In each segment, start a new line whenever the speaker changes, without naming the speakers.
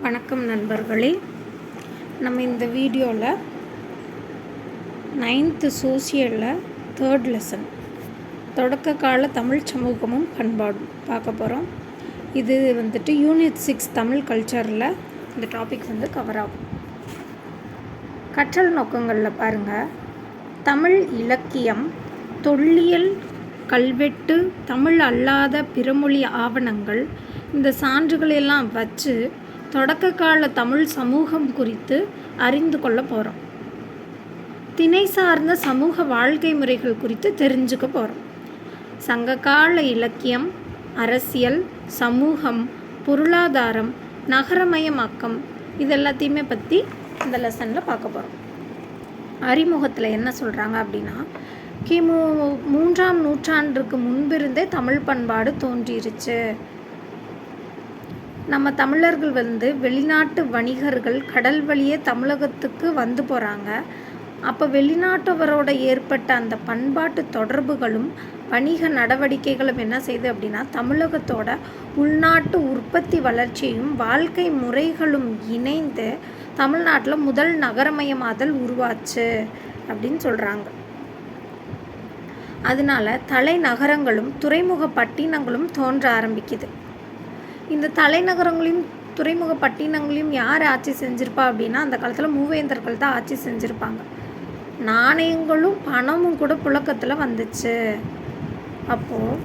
வணக்கம் நண்பர்களே. நம்ம இந்த வீடியோவில் 9th சோசியலில் 3rd லெசன் தொடக்க கால தமிழ் சமூகமும் பண்பாடும் பார்க்க போகிறோம். இது யூனிட் 6 தமிழ் கல்ச்சரில் இந்த டாபிக் கவர் ஆகும். கற்றல் நோக்கங்களில் பாருங்கள், தமிழ் இலக்கியம், தொல்லியல், கல்வெட்டு, தமிழ் அல்லாத பிறமொழி ஆவணங்கள், இந்த சான்றுகளெல்லாம் வச்சு தொடக்க கால தமிழ் சமூகம் குறித்து அறிந்து கொள்ள போகிறோம். திணை சார்ந்த சமூக வாழ்க்கை முறைகள் குறித்து தெரிஞ்சுக்க போகிறோம். சங்ககால இலக்கியம், அரசியல், சமூகம், பொருளாதாரம், நகரமயமாக்கம், இதெல்லாத்தையுமே பற்றி இந்த லெசனில் பார்க்க போகிறோம். அறிமுகத்தில் என்ன சொல்கிறாங்க அப்படின்னா, கிமு 3ஆம் நூற்றாண்டுக்கு முன்பிருந்தே தமிழ் பண்பாடு தோன்றிருச்சு. நம்ம தமிழர்கள் வெளிநாட்டு வணிகர்கள் கடல் வழியே தமிழகத்துக்கு வந்து போகிறாங்க. அப்போ வெளிநாட்டவரோட ஏற்பட்ட அந்த பண்பாட்டு தொடர்புகளும் வணிக நடவடிக்கைகளும் என்ன செய்யுது அப்படின்னா, தமிழகத்தோட உள்நாட்டு உற்பத்தி வளர்ச்சியும் வாழ்க்கை முறைகளும் இணைந்து தமிழ்நாட்டில் முதல் நகரமயமாதல் உருவாச்சு அப்படின்னு சொல்கிறாங்க. அதனால தலைநகரங்களும் துறைமுக பட்டினங்களும் தோன்ற ஆரம்பிக்குது. இந்த தலைநகரங்களையும் துறைமுக பட்டினங்களையும் யார் ஆட்சி செஞ்சுருப்பா அப்படின்னா, அந்த காலத்தில் மூவேந்தர்கள் தான் ஆட்சி செஞ்சுருப்பாங்க. நாணயங்களும் பணமும் கூட புழக்கத்தில் வந்துச்சு. அப்போது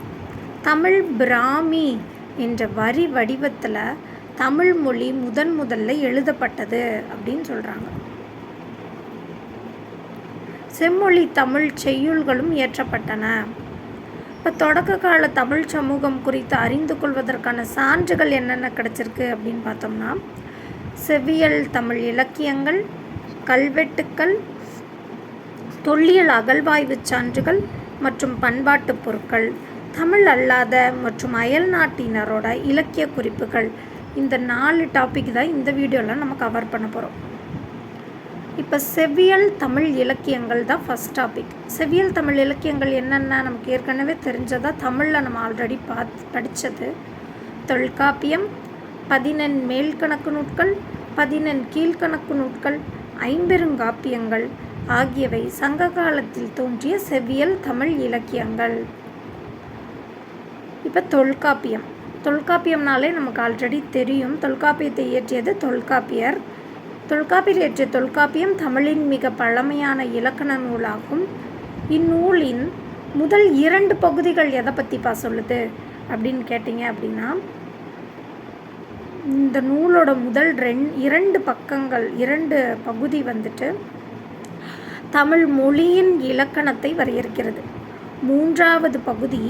தமிழ் பிராமி என்ற வரி வடிவத்தில் தமிழ் மொழி முதல்ல எழுதப்பட்டது அப்படின்னு சொல்கிறாங்க. செம்மொழி தமிழ் செய்யுள்களும் இயற்றப்பட்டன. இப்போ தொடக்க கால தமிழ் சமூகம் குறித்து அறிந்து கொள்வதற்கான சான்றுகள் என்னென்ன கிடச்சிருக்கு அப்படின்னு பார்த்தோம்னா, செவ்வியல் தமிழ் இலக்கியங்கள், கல்வெட்டுக்கள், தொல்லியல் அகழ்வாய்வு சான்றுகள் மற்றும் பண்பாட்டு பொருட்கள், தமிழ் அல்லாத மற்றும் அயல் நாட்டினரோட இலக்கிய குறிப்புகள், இந்த 4 டாபிக் தான் இந்த வீடியோவில் நம்ம கவர் பண்ண போகிறோம். இப்போ செவ்வியல் தமிழ் இலக்கியங்கள் தான் ஃபஸ்ட் டாபிக். செவ்வியல் தமிழ் இலக்கியங்கள் என்னென்ன நமக்கு ஏற்கனவே தெரிஞ்சதா, தமிழில் நம்ம ஆல்ரெடி படித்தது. தொல்காப்பியம், 14 மேல்கணக்கு நூட்கள், 14 கீழ்கணக்கு நூட்கள், ஐம்பெருங்காப்பியங்கள் ஆகியவை சங்க காலத்தில் தோன்றிய செவ்வியல் தமிழ் இலக்கியங்கள். இப்போ தொல்காப்பியம்னாலே நமக்கு ஆல்ரெடி தெரியும். தொல்காப்பியத்தை இயற்றியது தொல்காப்பியர். தொல்காப்பியர் இயற்றிய தொல்காப்பியம் தமிழின் மிக பழமையான இலக்கண நூலாகும். இந்நூலின் முதல் 2 பகுதிகள் எதை பற்றிப்பா சொல்லுது அப்படின்னு கேட்டிங்க அப்படின்னா, இந்த நூலோட முதல் 2 பக்கங்கள், 2 பகுதி தமிழ் மொழியின் இலக்கணத்தை வரையறுக்கிறது. 3வது பகுதி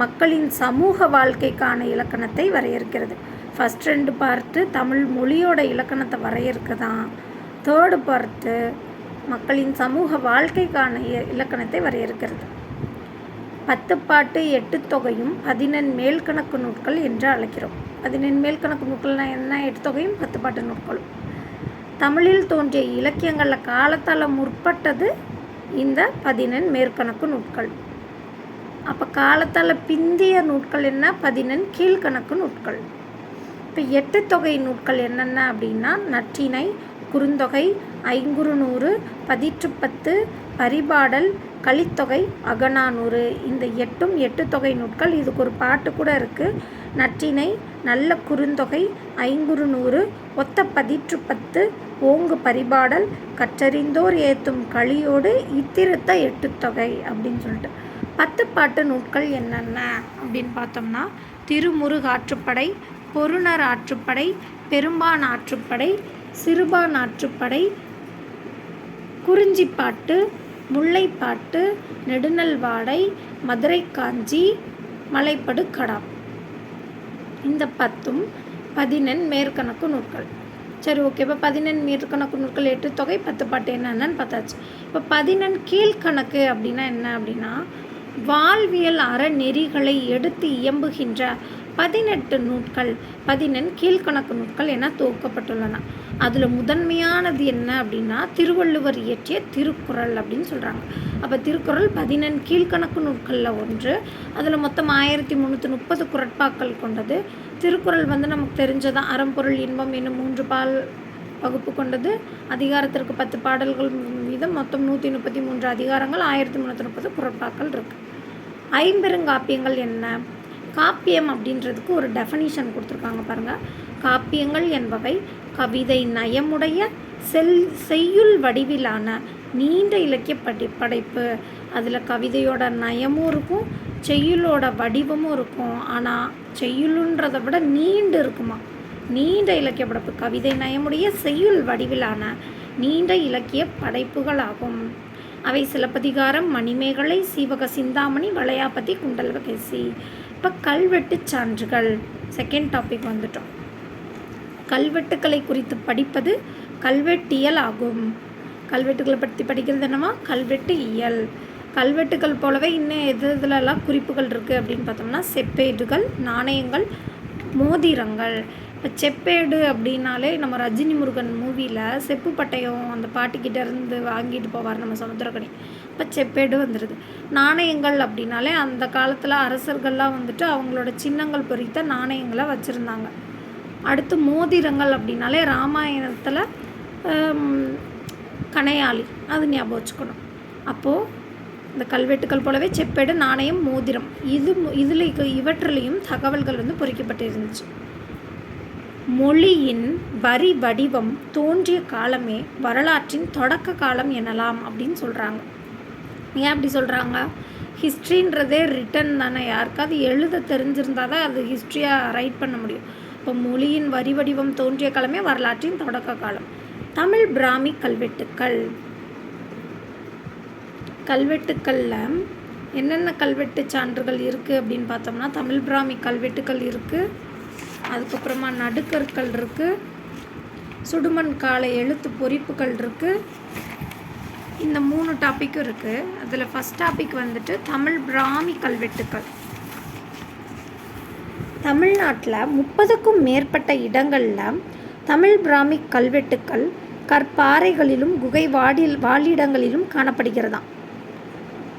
மக்களின் சமூக வாழ்க்கைக்கான இலக்கணத்தை வரையறுக்கிறது. ஃபஸ்ட் 2 பார்ட்டு தமிழ் மொழியோட இலக்கணத்தை வரையறுக்குதான். 3rd பார்ட்டு மக்களின் சமூக வாழ்க்கைக்கான இலக்கணத்தை வரையறுக்கிறது. 10 பாட்டு 8 தொகையும் 14 மேல்கணக்கு நூட்கள் என்று அழைக்கிறோம். 14 மேல்கணக்கு நூட்கள்னால் என்ன? 8 தொகையும் 10 பாட்டு நூட்களும். தமிழில் தோன்றிய இலக்கியங்களில் காலத்தால் முற்பட்டது இந்த 14 மேற்கணக்கு நூட்கள். அப்போ காலத்தால் பிந்திய நூட்கள் என்ன? 14 கீழ்கணக்கு நூட்கள். இப்போ 8 தொகை நூட்கள் என்னென்ன அப்படின்னா, நற்றிணை, குறுந்தொகை, ஐங்குறுநூறு, பதிற்றுப்பத்து, பரிபாடல், கலித்தொகை, அகநானூறு. இந்த 8ம் 8 தொகை நூட்கள். இதுக்கு ஒரு பாட்டு கூட இருக்குது. நற்றிணை, நல்ல குறுந்தொகை, ஐங்குறுநூறு, ஒத்த பதிற்றுப்பத்து, ஓங்கு பரிபாடல், கற்றறிந்தோர் ஏத்தும் களியோடு இத்திருத்த 8 தொகை அப்படின்னு சொல்லிட்டு 10 பாட்டு நூட்கள் என்னென்ன அப்படின்னு பார்த்தோம்னா, திருமுருகாற்றுப்படை, பொருணர் ஆற்றுப்படை, பெரும்பான் ஆற்றுப்படை, சிறுபான் ஆற்றுப்படை, குறிஞ்சிப்பாட்டு, முல்லைப்பாட்டு, நெடுநல்வாடை, மதுரை காஞ்சி, மலைப்படு கடா. இந்த 10ம் 14 மேற்கணக்கு நூட்கள். சரி, ஓகே. இப்போ 14 மேற்கணக்கு நூட்கள், 8 தொகை, 10 பாட்டு என்னென்னு பார்த்தாச்சு. இப்போ 14 கீழ்கணக்கு அப்படின்னா என்ன அப்படின்னா, வாழ்வியல் அறநெறிகளை எடுத்து இயம்புகின்ற 18 நூட்கள் 14 கீழ்கணக்கு நூட்கள் என தொகுக்கப்பட்டுள்ளன. அதில் முதன்மையானது என்ன அப்படின்னா, திருவள்ளுவர் இயற்றிய திருக்குறள் அப்படின்னு சொல்கிறாங்க. அப்போ திருக்குறள் 14 கீழ்கணக்கு நூட்களில் ஒன்று. அதில் மொத்தம் 1330 குறட்பாக்கள் கொண்டது. திருக்குறள் வந்து நமக்கு தெரிஞ்சதான். அறம்பொருள் இன்பம் என்னும் 3 பால் வகுப்பு கொண்டது. அதிகாரத்திற்கு 10 பாடல்கள் வீதம் மொத்தம் 133 அதிகாரங்கள், 1330 குறட்பாக்கள் இருக்குது. ஐம்பெருங்காப்பியங்கள் என்ன? காப்பியம் அப்படின்றதுக்கு ஒரு டெஃபனிஷன் கொடுத்துருக்காங்க பாருங்கள். காப்பியங்கள் என்பவை கவிதை நயமுடைய செய்யுள் வடிவிலான நீண்ட இலக்கிய படைப்பு. அதில் கவிதையோட நயமும் இருக்கும், செய்யுளோட வடிவமும் இருக்கும். ஆனால் செய்யுளுன்றதை விட நீண்டு இருக்குமா, நீண்ட இலக்கிய படைப்பு. கவிதை நயமுடைய செய்யுள் வடிவிலான நீண்ட இலக்கிய படைப்புகளாகும். அவை சிலப்பதிகாரம், மணிமேகலை, சீவக சிந்தாமணி, வளையாபதி, குண்டலகேசி. இப்போ கல்வெட்டு சான்றுகள் செகண்ட் டாபிக் வந்துட்டோம். கல்வெட்டுக்களை குறித்து படிப்பது கல்வெட்டியல் ஆகும். கல்வெட்டுக்களை பற்றி படிக்கிறது என்னவா? கல்வெட்டு இயல். கல்வெட்டுக்கள் போலவே இன்னும் எதுலலாம் குறிப்புகள் இருக்குது அப்படின்னு பார்த்தோம்னா செப்பேடுகள், நாணயங்கள், மோதிரங்கள். இப்போ செப்பேடு அப்படின்னாலே நம்ம ரஜினி முருகன் மூவியில் செப்பு பட்டயம் அந்த பாட்டிக்கிட்ட இருந்து வாங்கிட்டு போவார் நம்ம சமுத்திரக்கணி. இப்போ செப்பேடு வந்துடுது. நாணயங்கள் அப்படின்னாலே அந்த காலத்தில் அரசர்கள்லாம் வந்துட்டு அவங்களோட சின்னங்கள் பொறித்த நாணயங்களை வச்சுருந்தாங்க. அடுத்து மோதிரங்கள் அப்படின்னாலே ராமாயணத்தில் கணையாளி, அது ஞாபகம் வச்சுக்கணும். அப்போது இந்த கல்வெட்டுக்கள் போலவே செப்பேடு, நாணயம், மோதிரம் இவற்றிலையும் தகவல்கள் வந்து பொறிக்கப்பட்டு இருந்துச்சு. மொழியின் வரி வடிவம் தோன்றிய காலமே வரலாற்றின் தொடக்க காலம் எனலாம் அப்படின்னு சொல்கிறாங்க. ஏன் அப்படி சொல்கிறாங்க? ஹிஸ்ட்ரின்றதே ரிட்டன் தானே, யாருக்காவது எழுத தெரிஞ்சிருந்தால் தான் அது ஹிஸ்ட்ரியாக ரைட் பண்ண முடியும். இப்போ மொழியின் வரி வடிவம் தோன்றிய காலமே வரலாற்றின் தொடக்க காலம். தமிழ் பிராமி கல்வெட்டுக்கள். கல்வெட்டுக்களில் என்னென்ன கல்வெட்டு சான்றுகள் இருக்குது அப்படின்னு பார்த்தோம்னா தமிழ் பிராமி கல்வெட்டுக்கள் இருக்குது. அதுக்கப்புறமா நடுக்கற்கள் இருக்குது, சுடுமண் கால எழுத்து பொறிப்புகள் இருக்குது. இந்த 3 டாப்பிக்கும் இருக்குது. அதில் ஃபஸ்ட் டாபிக் வந்துட்டு தமிழ் பிராமி கல்வெட்டுக்கள். தமிழ்நாட்டில் 30க்கும் மேற்பட்ட இடங்களில் தமிழ் பிராமி கல்வெட்டுக்கள் கற்பாறைகளிலும் குகை வாழிடங்களிலும் காணப்படுகிறதாம்.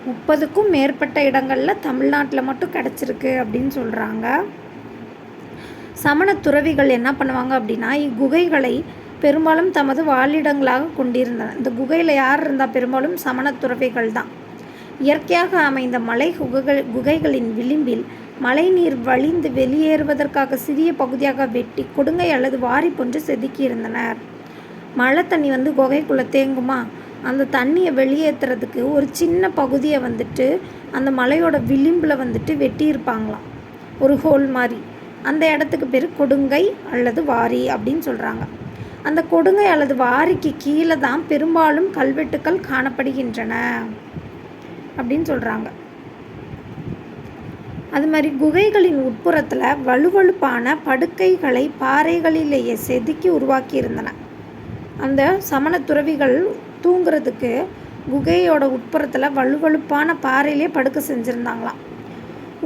30க்கும் மேற்பட்ட இடங்களில் தமிழ்நாட்டில் மட்டும் கிடச்சிருக்கு அப்படின்னு சொல்கிறாங்க. சமண துறவிகள் என்ன பண்ணுவாங்க அப்படின்னா இக்குகைகளை பெரும்பாலும் தமது வாழிடங்களாக கொண்டிருந்தனர். இந்த குகையில் யார் இருந்தால் பெரும்பாலும் சமண துறவிகள் தான். இயற்கையாக அமைந்த மலை குகைகளின் விளிம்பில் மழை நீர் வழிந்து வெளியேறுவதற்காக சிறிய பகுதியாக வெட்டி கொடுங்கை அல்லது வாரி போன்று செதுக்கியிருந்தனர். மழை தண்ணி வந்து குகைக்குள்ளே தேங்குமா, அந்த தண்ணியை வெளியேற்றுறதுக்கு ஒரு சின்ன பகுதியை வந்துட்டு அந்த மலையோட விளிம்பில் வந்துட்டு வெட்டியிருப்பாங்களாம், ஒரு ஹோல் மாதிரி. அந்த இடத்துக்கு பேர் கொடுங்கை அல்லது வாரி அப்படின்னு சொல்கிறாங்க. அந்த கொடுங்கை அல்லது வாரிக்கு கீழே தான் பெரும்பாலும் கல்வெட்டுக்கள் காணப்படுகின்றன அப்படின்னு சொல்கிறாங்க. அது மாதிரி குகைகளின் உட்புறத்தில் வலுவழுப்பான படுக்கைகளை பாறைகளிலேயே செதுக்கி உருவாக்கி இருந்தன. அந்த சமண துறவிகள் தூங்குறதுக்கு குகையோட உட்புறத்தில் வலுவழுப்பான பாறையிலே படுக்க செஞ்சுருந்தாங்களாம்.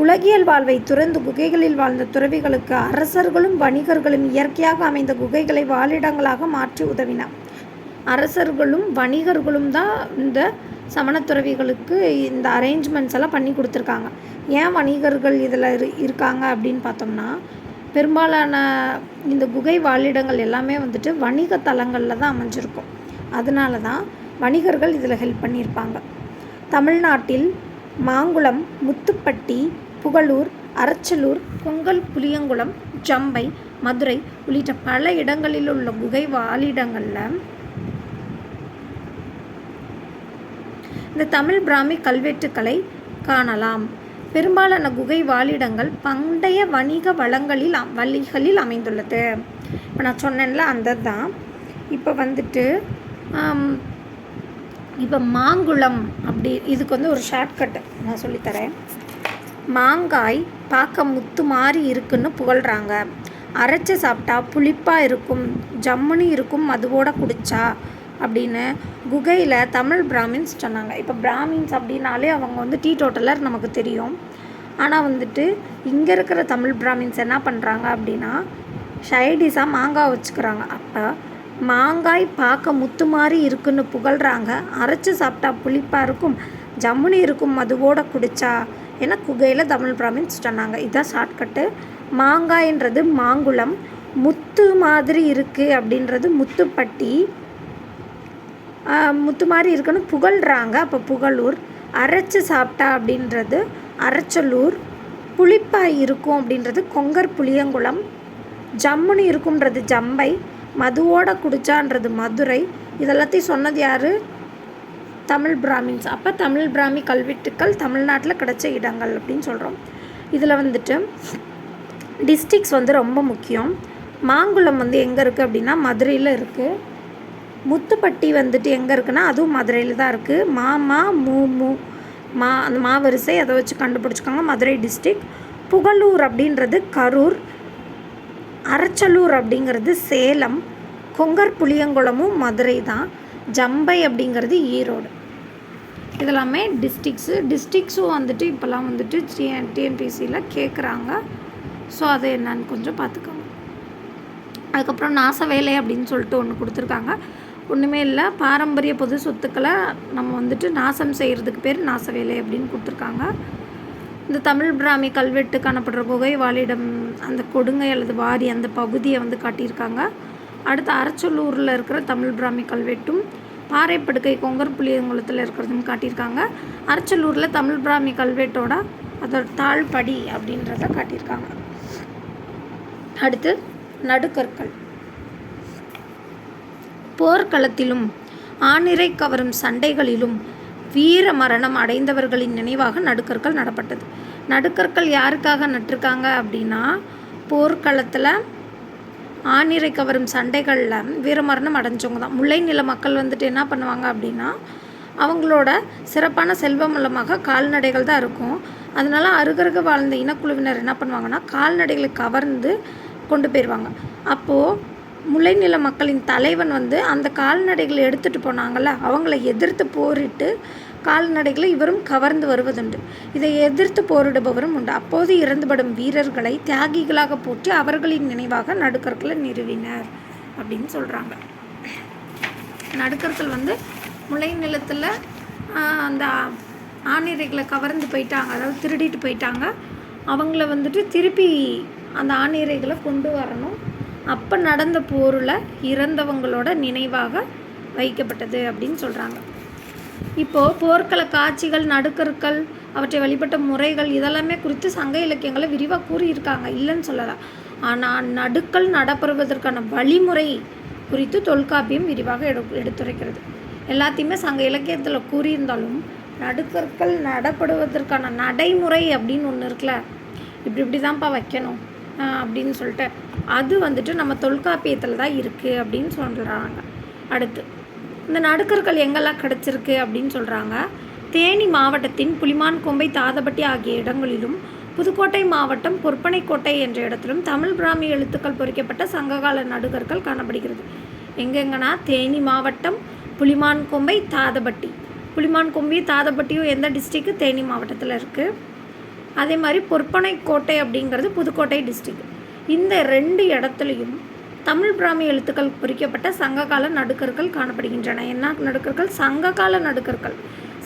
உலகியல் வாழ்வை துறந்து குகைகளில் வாழ்ந்த துறவிகளுக்கு அரசர்களும் வணிகர்களும் இயற்கையாக அமைந்த குகைகளை வாழிடங்களாக மாற்றி உதவினர். அரசர்களும் வணிகர்களும் தான் இந்த சமண துறவிகளுக்கு இந்த அரேஞ்ச்மெண்ட்ஸ் எல்லாம் பண்ணி கொடுத்துருக்காங்க. ஏன் வணிகர்கள் இதில் இருக்காங்க அப்படின்னு பார்த்தோம்னா பெரும்பாலான இந்த குகை வாழிடங்கள் எல்லாமே வந்துட்டு வணிக தலங்களில் தான் அமைஞ்சிருக்கும். அதனால தான் வணிகர்கள் இதில் ஹெல்ப் பண்ணியிருப்பாங்க. தமிழ்நாட்டில் மாங்குளம், முத்துப்பட்டி, புகழூர், அரச்சலூர், பொங்கல், புளியங்குளம், ஜம்பை, மதுரை உள்ளிட்ட பல இடங்களில் உள்ள குகை வாழிடங்களில் இந்த தமிழ் பிராமி கல்வெட்டுக்களை காணலாம். பெரும்பாலான குகை வாழிடங்கள் பண்டைய வணிக வழிகளில் அமைந்துள்ளது. இப்போ நான் சொன்னேன்ல அந்த தான். இப்போ வந்துட்டு இப்போ மாங்குளம் அப்படி இதுக்கு வந்து ஒரு ஷார்ட்கட்டு நான் சொல்லித்தரேன். மாங்காய் பார்க்க முத்து மாதிரி இருக்குன்னு புகழ்கிறாங்க. அரைச்சி சாப்பிட்டா புளிப்பாக இருக்கும், ஜம்முன்னு இருக்கும் மதுவோட குடித்தா அப்படின்னு குகையில் தமிழ் பிராமின்ஸ் சொன்னாங்க. இப்போ பிராமின்ஸ் அப்படின்னாலே அவங்க வந்து டீ டோட்டலர் நமக்கு தெரியும். ஆனால் வந்துட்டு இங்கே இருக்கிற தமிழ் பிராமின்ஸ் என்ன பண்ணுறாங்க அப்படின்னா சைடிஷாக மாங்காய் வச்சுக்கிறாங்க. அப்போ மாங்காய் பார்க்க முத்து மாதிரி இருக்குன்னு புகழ்கிறாங்க, அரைச்சி சாப்பிட்டா புளிப்பாக இருக்கும், ஜம்முனி இருக்கும் மதுவோட குடித்தா ஏன்னா குகையில் தமிழ் பிராமின்ஸ் சொன்னாங்க. இதுதான் ஷார்ட்கட்டு. மாங்காய்ன்றது மாங்குளம், முத்து மாதிரி இருக்குது அப்படின்றது முத்துப்பட்டி, முத்து மாதிரி இருக்குன்னு புகழ்கிறாங்க, அப்போ புகழூர். அரைச்சி சாப்பிட்டா அப்படின்றது அரைச்சலூர். புளிப்பாய் இருக்கும் அப்படின்றது கொங்கர் புளியங்குளம். ஜம்முன்னு இருக்கும்ன்றது ஜம்பை. மதுவோட குடிச்சான்றது மதுரை. இதெல்லாத்தையும் சொன்னது யார்? தமிழ் பிராமின்ஸ். அப்போ தமிழ் பிராமி கல்வெட்டுக்கள் தமிழ்நாட்டில் கிடைச்ச இடங்கள் அப்படின்னு சொல்கிறோம். இதில் வந்துட்டு டிஸ்ட்ரிக்ஸ் வந்து ரொம்ப முக்கியம். மாங்குளம் வந்து எங்கே இருக்குது அப்படின்னா மதுரையில் இருக்குது. முத்துப்பட்டி வந்துட்டு எங்கே இருக்குன்னா அதுவும் மதுரையில் தான் இருக்குது. அந்த மாவரிசை அதை வச்சு கண்டுபிடிச்சிக்கோங்க. மதுரை டிஸ்ட்ரிக். புகழூர் அப்படின்றது கரூர். அரைச்சலூர் அப்படிங்கிறது சேலம். கொங்கர் புளியங்குளமும் மதுரை தான். ஜம்பை அப்படிங்கிறது ஈரோடு. இதெல்லாமே டிஸ்ட்ரிக்ஸும் வந்துட்டு இப்போல்லாம் வந்துட்டு டிஎன்பிசியில் கேட்குறாங்க. ஸோ அது என்னன்னு கொஞ்சம் பார்த்துக்கோங்க. அதுக்கப்புறம் நாச வேலை அப்படின்னு சொல்லிட்டு ஒன்று கொடுத்துருக்காங்க. ஒன்றுமே இல்லை, பாரம்பரிய பொது சொத்துக்களை நம்ம வந்துட்டு நாசம் செய்கிறதுக்கு பேர் நாச வேலை அப்படின்னு கொடுத்துருக்காங்க. இந்த தமிழ் பிராமி கல்வெட்டு காணப்படுற குகை வாழிடம் அந்த கொடுங்கை அல்லது வாரி அந்த பகுதியை வந்து காட்டியிருக்காங்க. அடுத்து அரைச்சலூரில் இருக்கிற தமிழ் பிராமி கல்வெட்டும் பாறைப்படுக்கை கொங்கர் புளியங்குளத்தில் இருக்கிறதும் காட்டியிருக்காங்க. அரைச்சலூரில் தமிழ் பிராமி கல்வெட்டோட அதோட தாழ்படி அப்படின்றத காட்டியிருக்காங்க. அடுத்து நடுக்கற்கள். போர்க்களத்திலும் ஆணிரை கவரும் சண்டைகளிலும் வீர மரணம் அடைந்தவர்களின் நினைவாக நடுக்கற்கள் நடப்பட்டது. நடுக்கற்கள் யாருக்காக நட்டிருக்காங்க அப்படின்னா, போர்க்களத்தில் ஆணிரை கவரும் சண்டைகளில் வீரமரணம் அடைஞ்சவங்க தான். முல்லை நில மக்கள் வந்துட்டு என்ன பண்ணுவாங்க அப்படின்னா, அவங்களோட சிறப்பான செல்வம் மூலமாக கால்நடைகள் தான் இருக்கும். அதனால் அருகருக வாழ்ந்த இனக்குழுவினர் என்ன பண்ணுவாங்கன்னா, கால்நடைகளை கவர்ந்து கொண்டு போயிடுவாங்க. அப்போது முல்லை நில மக்களின் தலைவன் வந்து அந்த கால்நடைகளை எடுத்துகிட்டு போனாங்கள்ல, அவங்கள எதிர்த்து போரிட்டு கால்நடைகளை இவரும் கவர்ந்து வருவதுண்டு. இதை எதிர்த்து போரிடுபவரும் உண்டு. அப்போது இறந்துபடும் வீரர்களை தியாகிகளாக போற்றி அவர்களின் நினைவாக நடுக்கற்களை நிறுவினர் அப்படின்னு சொல்கிறாங்க. நடுக்கற்கள் வந்து முல்லை நிலத்தில் அந்த ஆணிரைகளை கவர்ந்து போயிட்டாங்க, அதாவது திருடிட்டு போயிட்டாங்க. அவங்கள வந்துட்டு திருப்பி அந்த ஆணிரைகளை கொண்டு வரணும். அப்போ நடந்த போரில் இறந்தவங்களோட நினைவாக வைக்கப்பட்டது அப்படின்னு சொல்கிறாங்க. இப்போது போர்க்கள காட்சிகள், நடுக்கற்கள், அவற்றை வழிபட்ட முறைகள் இதெல்லாமே குறித்து சங்க இலக்கியங்களை விரிவாக கூறியிருக்காங்க, இல்லைன்னு சொல்லலாம். ஆனால் நடுக்கல் நடப்பெறுவதற்கான வழிமுறை குறித்து தொல்காப்பியம் விரிவாக எடுத்துரைக்கிறது. எல்லாத்தையுமே சங்க இலக்கியத்தில் கூறியிருந்தாலும் நடுக்கற்கள் நடப்படுவதற்கான நடைமுறை அப்படின்னு ஒன்று இருக்குல்ல, இப்படி தான்ப்பா வைக்கணும் அப்படின்னு சொல்லிட்டு, அது வந்துட்டு நம்ம தொல்காப்பியத்தில் தான் இருக்குது அப்படின்னு சொல்கிறாங்க. அடுத்து இந்த நடுக்கற்கள் எங்கெல்லாம் கிடச்சிருக்கு அப்படின்னு சொல்கிறாங்க. தேனி மாவட்டத்தின் புலிமான்கொம்பை, தாதப்பட்டி ஆகிய இடங்களிலும், புதுக்கோட்டை மாவட்டம் பொற்பனைக்கோட்டை என்ற இடத்திலும் தமிழ் பிராமி எழுத்துக்கள் பொறிக்கப்பட்ட சங்ககால நடுக்கற்கள் காணப்படுகிறது. எங்கெங்கன்னா தேனி மாவட்டம், புலிமான்கொம்பை, தாதப்பட்டி. புலிமான்கொம்பை தாதப்பட்டியும் எந்த டிஸ்ட்ரிக்கு? தேனி மாவட்டத்தில் இருக்குது. அதே மாதிரி பொற்பனைக்கோட்டை அப்படிங்கிறது புதுக்கோட்டை டிஸ்ட்ரிக். இந்த 2 இடத்துலையும் தமிழ் பிராமி எழுத்துக்கள் பொறிக்கப்பட்ட சங்ககால நடுக்கற்கள் காணப்படுகின்றன. என்ன நடுக்கற்கள்? சங்ககால நடுக்கற்கள்.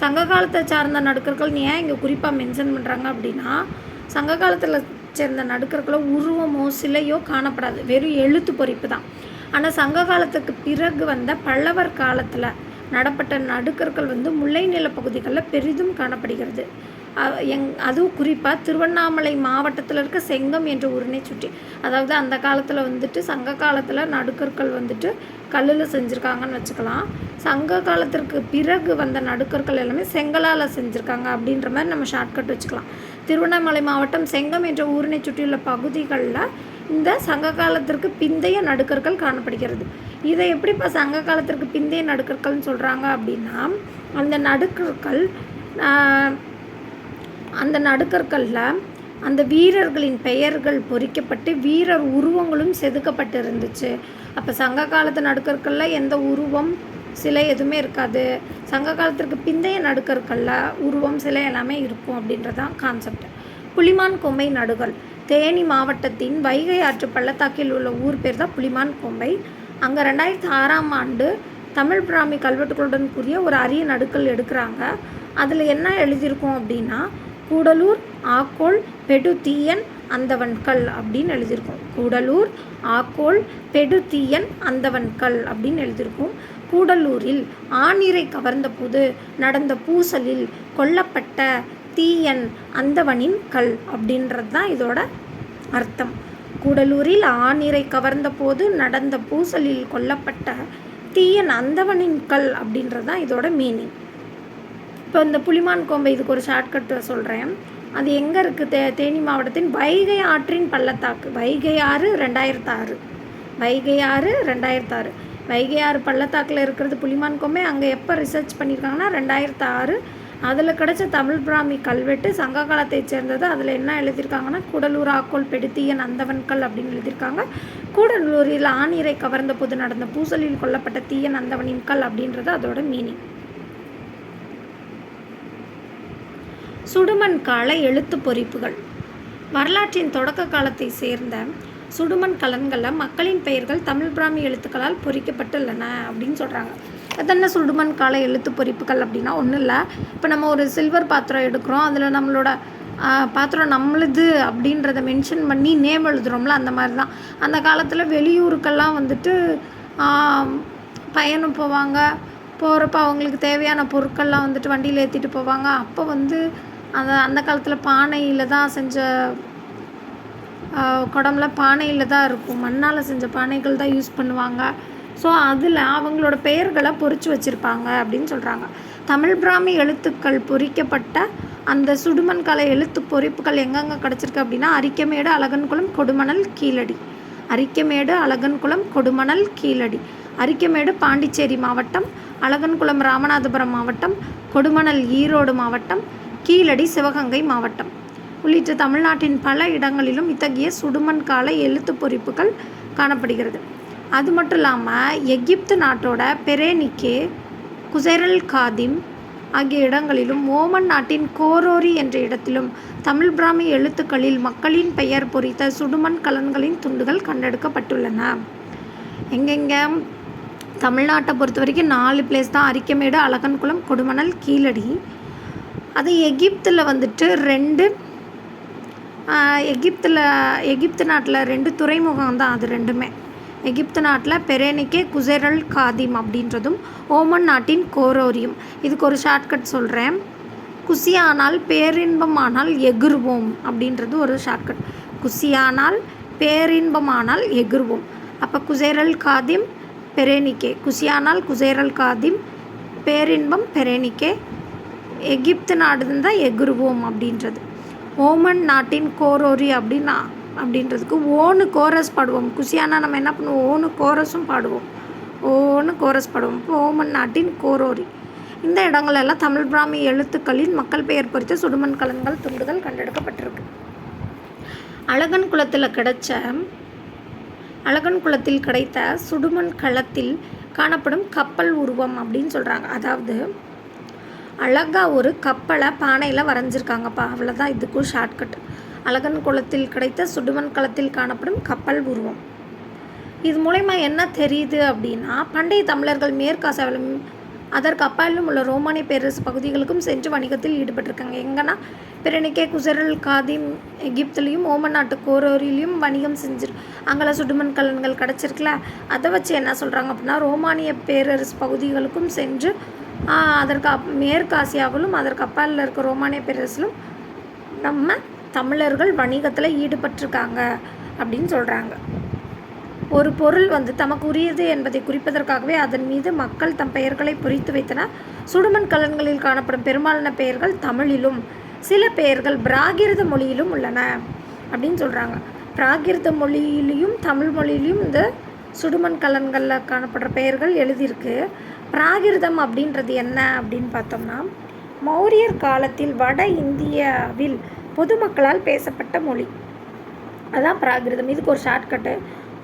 சங்க காலத்தை சார்ந்த நடுக்கற்கள் ஏன் இங்கே குறிப்பாக மென்ஷன் பண்ணுறாங்க அப்படின்னா, சங்க காலத்தில் சேர்ந்த நடுக்கற்களோ உருவமோ சிலையோ காணப்படாது, வெறும் எழுத்து பொறிப்பு தான். ஆனால் சங்க காலத்துக்கு பிறகு வந்த பல்லவர் காலத்தில் நடப்பட்ட நடுக்கற்கள் வந்து முல்லை நில பகுதிகளில் பெரிதும் காணப்படுகிறது. அதுவும் குறிப்பாக திருவண்ணாமலை மாவட்டத்தில் இருக்க செங்கம் என்ற ஊரினை சுற்றி, அதாவது அந்த காலத்தில் வந்துட்டு சங்க காலத்தில் நடுக்கற்கள் வந்துட்டு கல்லில் செஞ்சுருக்காங்கன்னு வச்சுக்கலாம். சங்க காலத்திற்கு பிறகு வந்த நடுக்கற்கள் எல்லாமே செங்கலால் செஞ்சுருக்காங்க அப்படின்ற மாதிரி நம்ம ஷார்ட்கட் வச்சுக்கலாம். திருவண்ணாமலை மாவட்டம் செங்கம் என்ற ஊரினை சுற்றியுள்ள பகுதிகளில் இந்த சங்க காலத்திற்கு பிந்தைய நடுக்கற்கள் காணப்படுகிறது. இதை எப்படி இப்போ சங்க காலத்திற்கு பிந்தைய நடுக்கற்கள்னு சொல்கிறாங்க அப்படின்னா, அந்த நடுக்கற்களில் அந்த வீரர்களின் பெயர்கள் பொறிக்கப்பட்டு வீரர் உருவங்களும் செதுக்கப்பட்டு இருந்துச்சு. அப்போ சங்க காலத்து நடுக்கற்களில் எந்த உருவம் சிலை எதுவுமே இருக்காது. சங்க காலத்திற்கு பிந்தைய நடுக்கற்களில் உருவம் சிலை எல்லாமே இருக்கும் அப்படின்றதான் கான்செப்ட். புலிமான்கொம்பை நடுகள் தேனி மாவட்டத்தின் வைகை ஆற்று பள்ளத்தாக்கில் உள்ள ஊர் பேர் தான் புலிமான்கொம்பை. அங்கே 2006ஆம் ஆண்டு தமிழ் பிராமி கல்வெட்டுகளுடன் கூடிய ஒரு அரிய நடுக்கல் எடுக்கிறாங்க. அதில் என்ன எழுதியிருக்கோம் அப்படின்னா, கூடலூர், ஆக்கோல், பெடு தீயன், அந்தவன்கல் அப்படின்னு எழுதியிருக்கும். கூடலூர் ஆக்கோல் பெடுதீயன் அந்தவன்கல் அப்படின்னு எழுதியிருக்கும். கூடலூரில் ஆணிரை கவர்ந்த போது நடந்த பூசலில் கொல்லப்பட்ட தீயன் அந்தவனின் கல் அப்படின்றது தான் இதோட அர்த்தம். கூடலூரில் ஆணிரை கவர்ந்த போது நடந்த பூசலில் கொல்லப்பட்ட தீயன் அந்தவனின் கல் அப்படின்றது தான் இதோட மீனிங். இப்போ இந்த புலிமான் கோம்பை இதுக்கு ஒரு ஷார்ட்கட்டு சொல்கிறேன். அது எங்கே இருக்குது? தேனி மாவட்டத்தின் வைகை ஆற்றின் பள்ளத்தாக்கு. வைகை ஆறு 2006. வைகை ஆறு 2006. வைகை ஆறு பள்ளத்தாக்கில் இருக்கிறது புலிமான் கோம்பை. அங்கே எப்போ ரிசர்ச் பண்ணியிருக்காங்கன்னா 2006. அதில் கிடச்ச தமிழ் பிராமி கல்வெட்டு சங்க காலத்தை சேர்ந்தது. அதில் என்ன எழுதியிருக்காங்கன்னா கூடலூர் ஆக்கோல் பெடுதீயன் அந்தவன்கல் அப்படின்னு எழுதியிருக்காங்க. கூடலூரில் ஆணிரை கவர்ந்த போது நடந்த பூசலில் கொல்லப்பட்ட தீயன் அந்தவனின் கல் அப்படின்றது அதோட மீனிங். சுடுமண் கால எழுத்து பொறிப்புகள். வரலாற்றின் தொடக்க காலத்தை சேர்ந்த சுடுமண் கலன்களில் மக்களின் பெயர்கள் தமிழ் பிராமி எழுத்துக்களால் பொறிக்கப்பட்டுள்ளன அப்படின்னு சொல்கிறாங்க. அதென்ன சுடுமண் கால எழுத்து பொறிப்புகள் அப்படின்னா ஒன்றும் இல்லை. இப்போ நம்ம ஒரு சில்வர் பாத்திரம் எடுக்கிறோம், அதில் நம்மளோட பாத்திரம் நம்மளுது அப்படின்றத மென்ஷன் பண்ணி நேம் எழுதுகிறோம்ல, அந்த மாதிரி தான். அந்த காலத்தில் வெளியூருக்கெல்லாம் வந்துட்டு பயணம் போவாங்க. போகிறப்ப அவங்களுக்கு தேவையான பொருட்கள்லாம் வந்துட்டு வண்டியில் ஏற்றிட்டு போவாங்க. அப்போ வந்து அந்த காலத்தில் பானையில் தான் செஞ்ச குடம்லாம் பானையில் தான் இருக்கும். மண்ணால் செஞ்ச பானைகள் தான் யூஸ் பண்ணுவாங்க. ஸோ அதில் அவங்களோட பெயர்களை பொறிச்சு வச்சுருப்பாங்க அப்படின்னு சொல்கிறாங்க. தமிழ் பிராமி எழுத்துக்கள் பொறிக்கப்பட்ட அந்த சுடுமண் கால எழுத்து பொறிப்புகள் எங்கெங்கே கிடச்சிருக்கு அப்படின்னா அரிக்கமேடு அழகன்குளம் கொடுமணல் கீழடி. அரிக்கமேடு அழகன்குளம் கொடுமணல் கீழடி. அரிக்கமேடு பாண்டிச்சேரி மாவட்டம், அழகன்குளம் ராமநாதபுரம் மாவட்டம், கொடுமணல் ஈரோடு மாவட்டம், கீழடி சிவகங்கை மாவட்டம் உள்ளிட்ட தமிழ்நாட்டின் பல இடங்களிலும் இத்தகைய சுடுமண் கால எழுத்து பொறிப்புகள் காணப்படுகிறது. அது மட்டும் இல்லாமல் எகிப்து நாட்டோட பெரேனிக்கே, குசைரல் காதிம் ஆகிய இடங்களிலும் ஓமன் நாட்டின் கோரோரி என்ற இடத்திலும் தமிழ் பிராமி எழுத்துக்களில் மக்களின் பெயர் பொறித்த சுடுமண் கலன்களின் துண்டுகள் கண்டெடுக்கப்பட்டுள்ளன. எங்கெங்கே தமிழ்நாட்டை பொறுத்த வரைக்கும் 4 பிளேஸ் தான். அரிக்கமேடு, அழகன்குளம், கொடுமணல், கீழடி. அது எகிப்தில் வந்துட்டு 2 எகிப்து நாட்டில் 2 துறைமுகம் தான். அது ரெண்டுமே எகிப்து நாட்டில் பெரேனிக்கே, குசைரல் காதிம் அப்படின்றதும் ஓமன் நாட்டின் கோரோரியும். இதுக்கு ஒரு ஷார்ட்கட் சொல்கிறேன். குசியானால் பேரின்பமானால் எகிர்வோம் அப்படின்றது ஒரு ஷார்ட்கட். குசியானால் பேரின்பமானால் எகிர்வோம். அப்போ குசைரல் காதிம் பெரேனிக்கே. குசியானால் குசைரல் காதிம், பேரின்பம் பெரேனிக்கே. எகிப்து நாடு தான் எகிர்வோம் அப்படின்றது. ஓமன் நாட்டின் கோரோரி அப்படின்றதுக்கு ஓனு கோரஸ் பாடுவோம். குசியானா நம்ம என்ன பண்ணுவோம்? ஓனு கோரஸும் பாடுவோம். ஓனு கோரஸ் பாடுவோம். இப்போ ஓமன் நாட்டின் கோரோரி. இந்த இடங்களெல்லாம் தமிழ் பிராமி எழுத்துக்களின் மக்கள் பெயர் பொறித்த சுடுமண் கலன்கள் துண்டுகள் கண்டெடுக்கப்பட்டிருக்கு. அழகன்குளத்தில் கிடைத்த சுடுமண் களத்தில் காணப்படும் கப்பல் உருவம் அப்படின்னு சொல்கிறாங்க. அதாவது அழகாக ஒரு கப்பலை பானையில் வரைஞ்சிருக்காங்கப்பா, அவ்வளோதான். இதுக்கும் ஷார்ட்கட். அழகன்குளத்தில் கிடைத்த சுடுமண் களத்தில் காணப்படும் கப்பல் உருவம். இது மூலமா என்ன தெரியுது அப்படின்னா, பண்டைய தமிழர்கள் மேற்காசியாவிலும் அதற்கு அப்பாலும் உள்ள ரோமானிய பேரரசு பகுதிகளுக்கும் சென்று வணிகத்தில் ஈடுபட்டிருக்காங்க. எங்கன்னா பெரேனிக்கே, குசைரல் காதிம் எகிப்துலேயும் ஓமன் நாட்டு கோரோரிலையும் வணிகம் செஞ்சிரு. அங்கெல்லாம் சுடுமண் கலன்கள் கிடச்சிருக்குல்ல, அதை வச்சு என்ன சொல்கிறாங்க அப்படின்னா, ரோமானிய பேரரசு பகுதிகளுக்கும் சென்று அதற்கு மேற்காசியாவிலும் அதற்கு அப்பாலில் இருக்க ரோமானிய பேரரசிலும் நம்ம தமிழர்கள் வணிகத்தில் ஈடுபட்டிருக்காங்க அப்படின்னு சொல்கிறாங்க. ஒரு பொருள் தமக்கு உரியது என்பதை குறிப்பதற்காகவே அதன் மீது மக்கள் தம் பெயர்களை பொறித்து வைத்தனர். சுடுமண் கலன்களில் காணப்படும் பெரும்பாலான பெயர்கள் தமிழிலும் சில பெயர்கள் பிராகிருத மொழியிலும் உள்ளன அப்படின்னு சொல்கிறாங்க. பிராகிருத மொழியிலையும் தமிழ் மொழியிலையும் இந்த சுடுமண் கலன்களில் காணப்படுற பெயர்கள் எழுதியிருக்கு. பிராகிருதம் அப்படின்றது என்ன அப்படின்னு பார்த்தோம்னா, மௌரியர் காலத்தில் வட இந்தியாவில் பொதுமக்களால் பேசப்பட்ட மொழி, அதான் பிராகிருதம். இதுக்கு ஒரு ஷார்ட்கட்டு.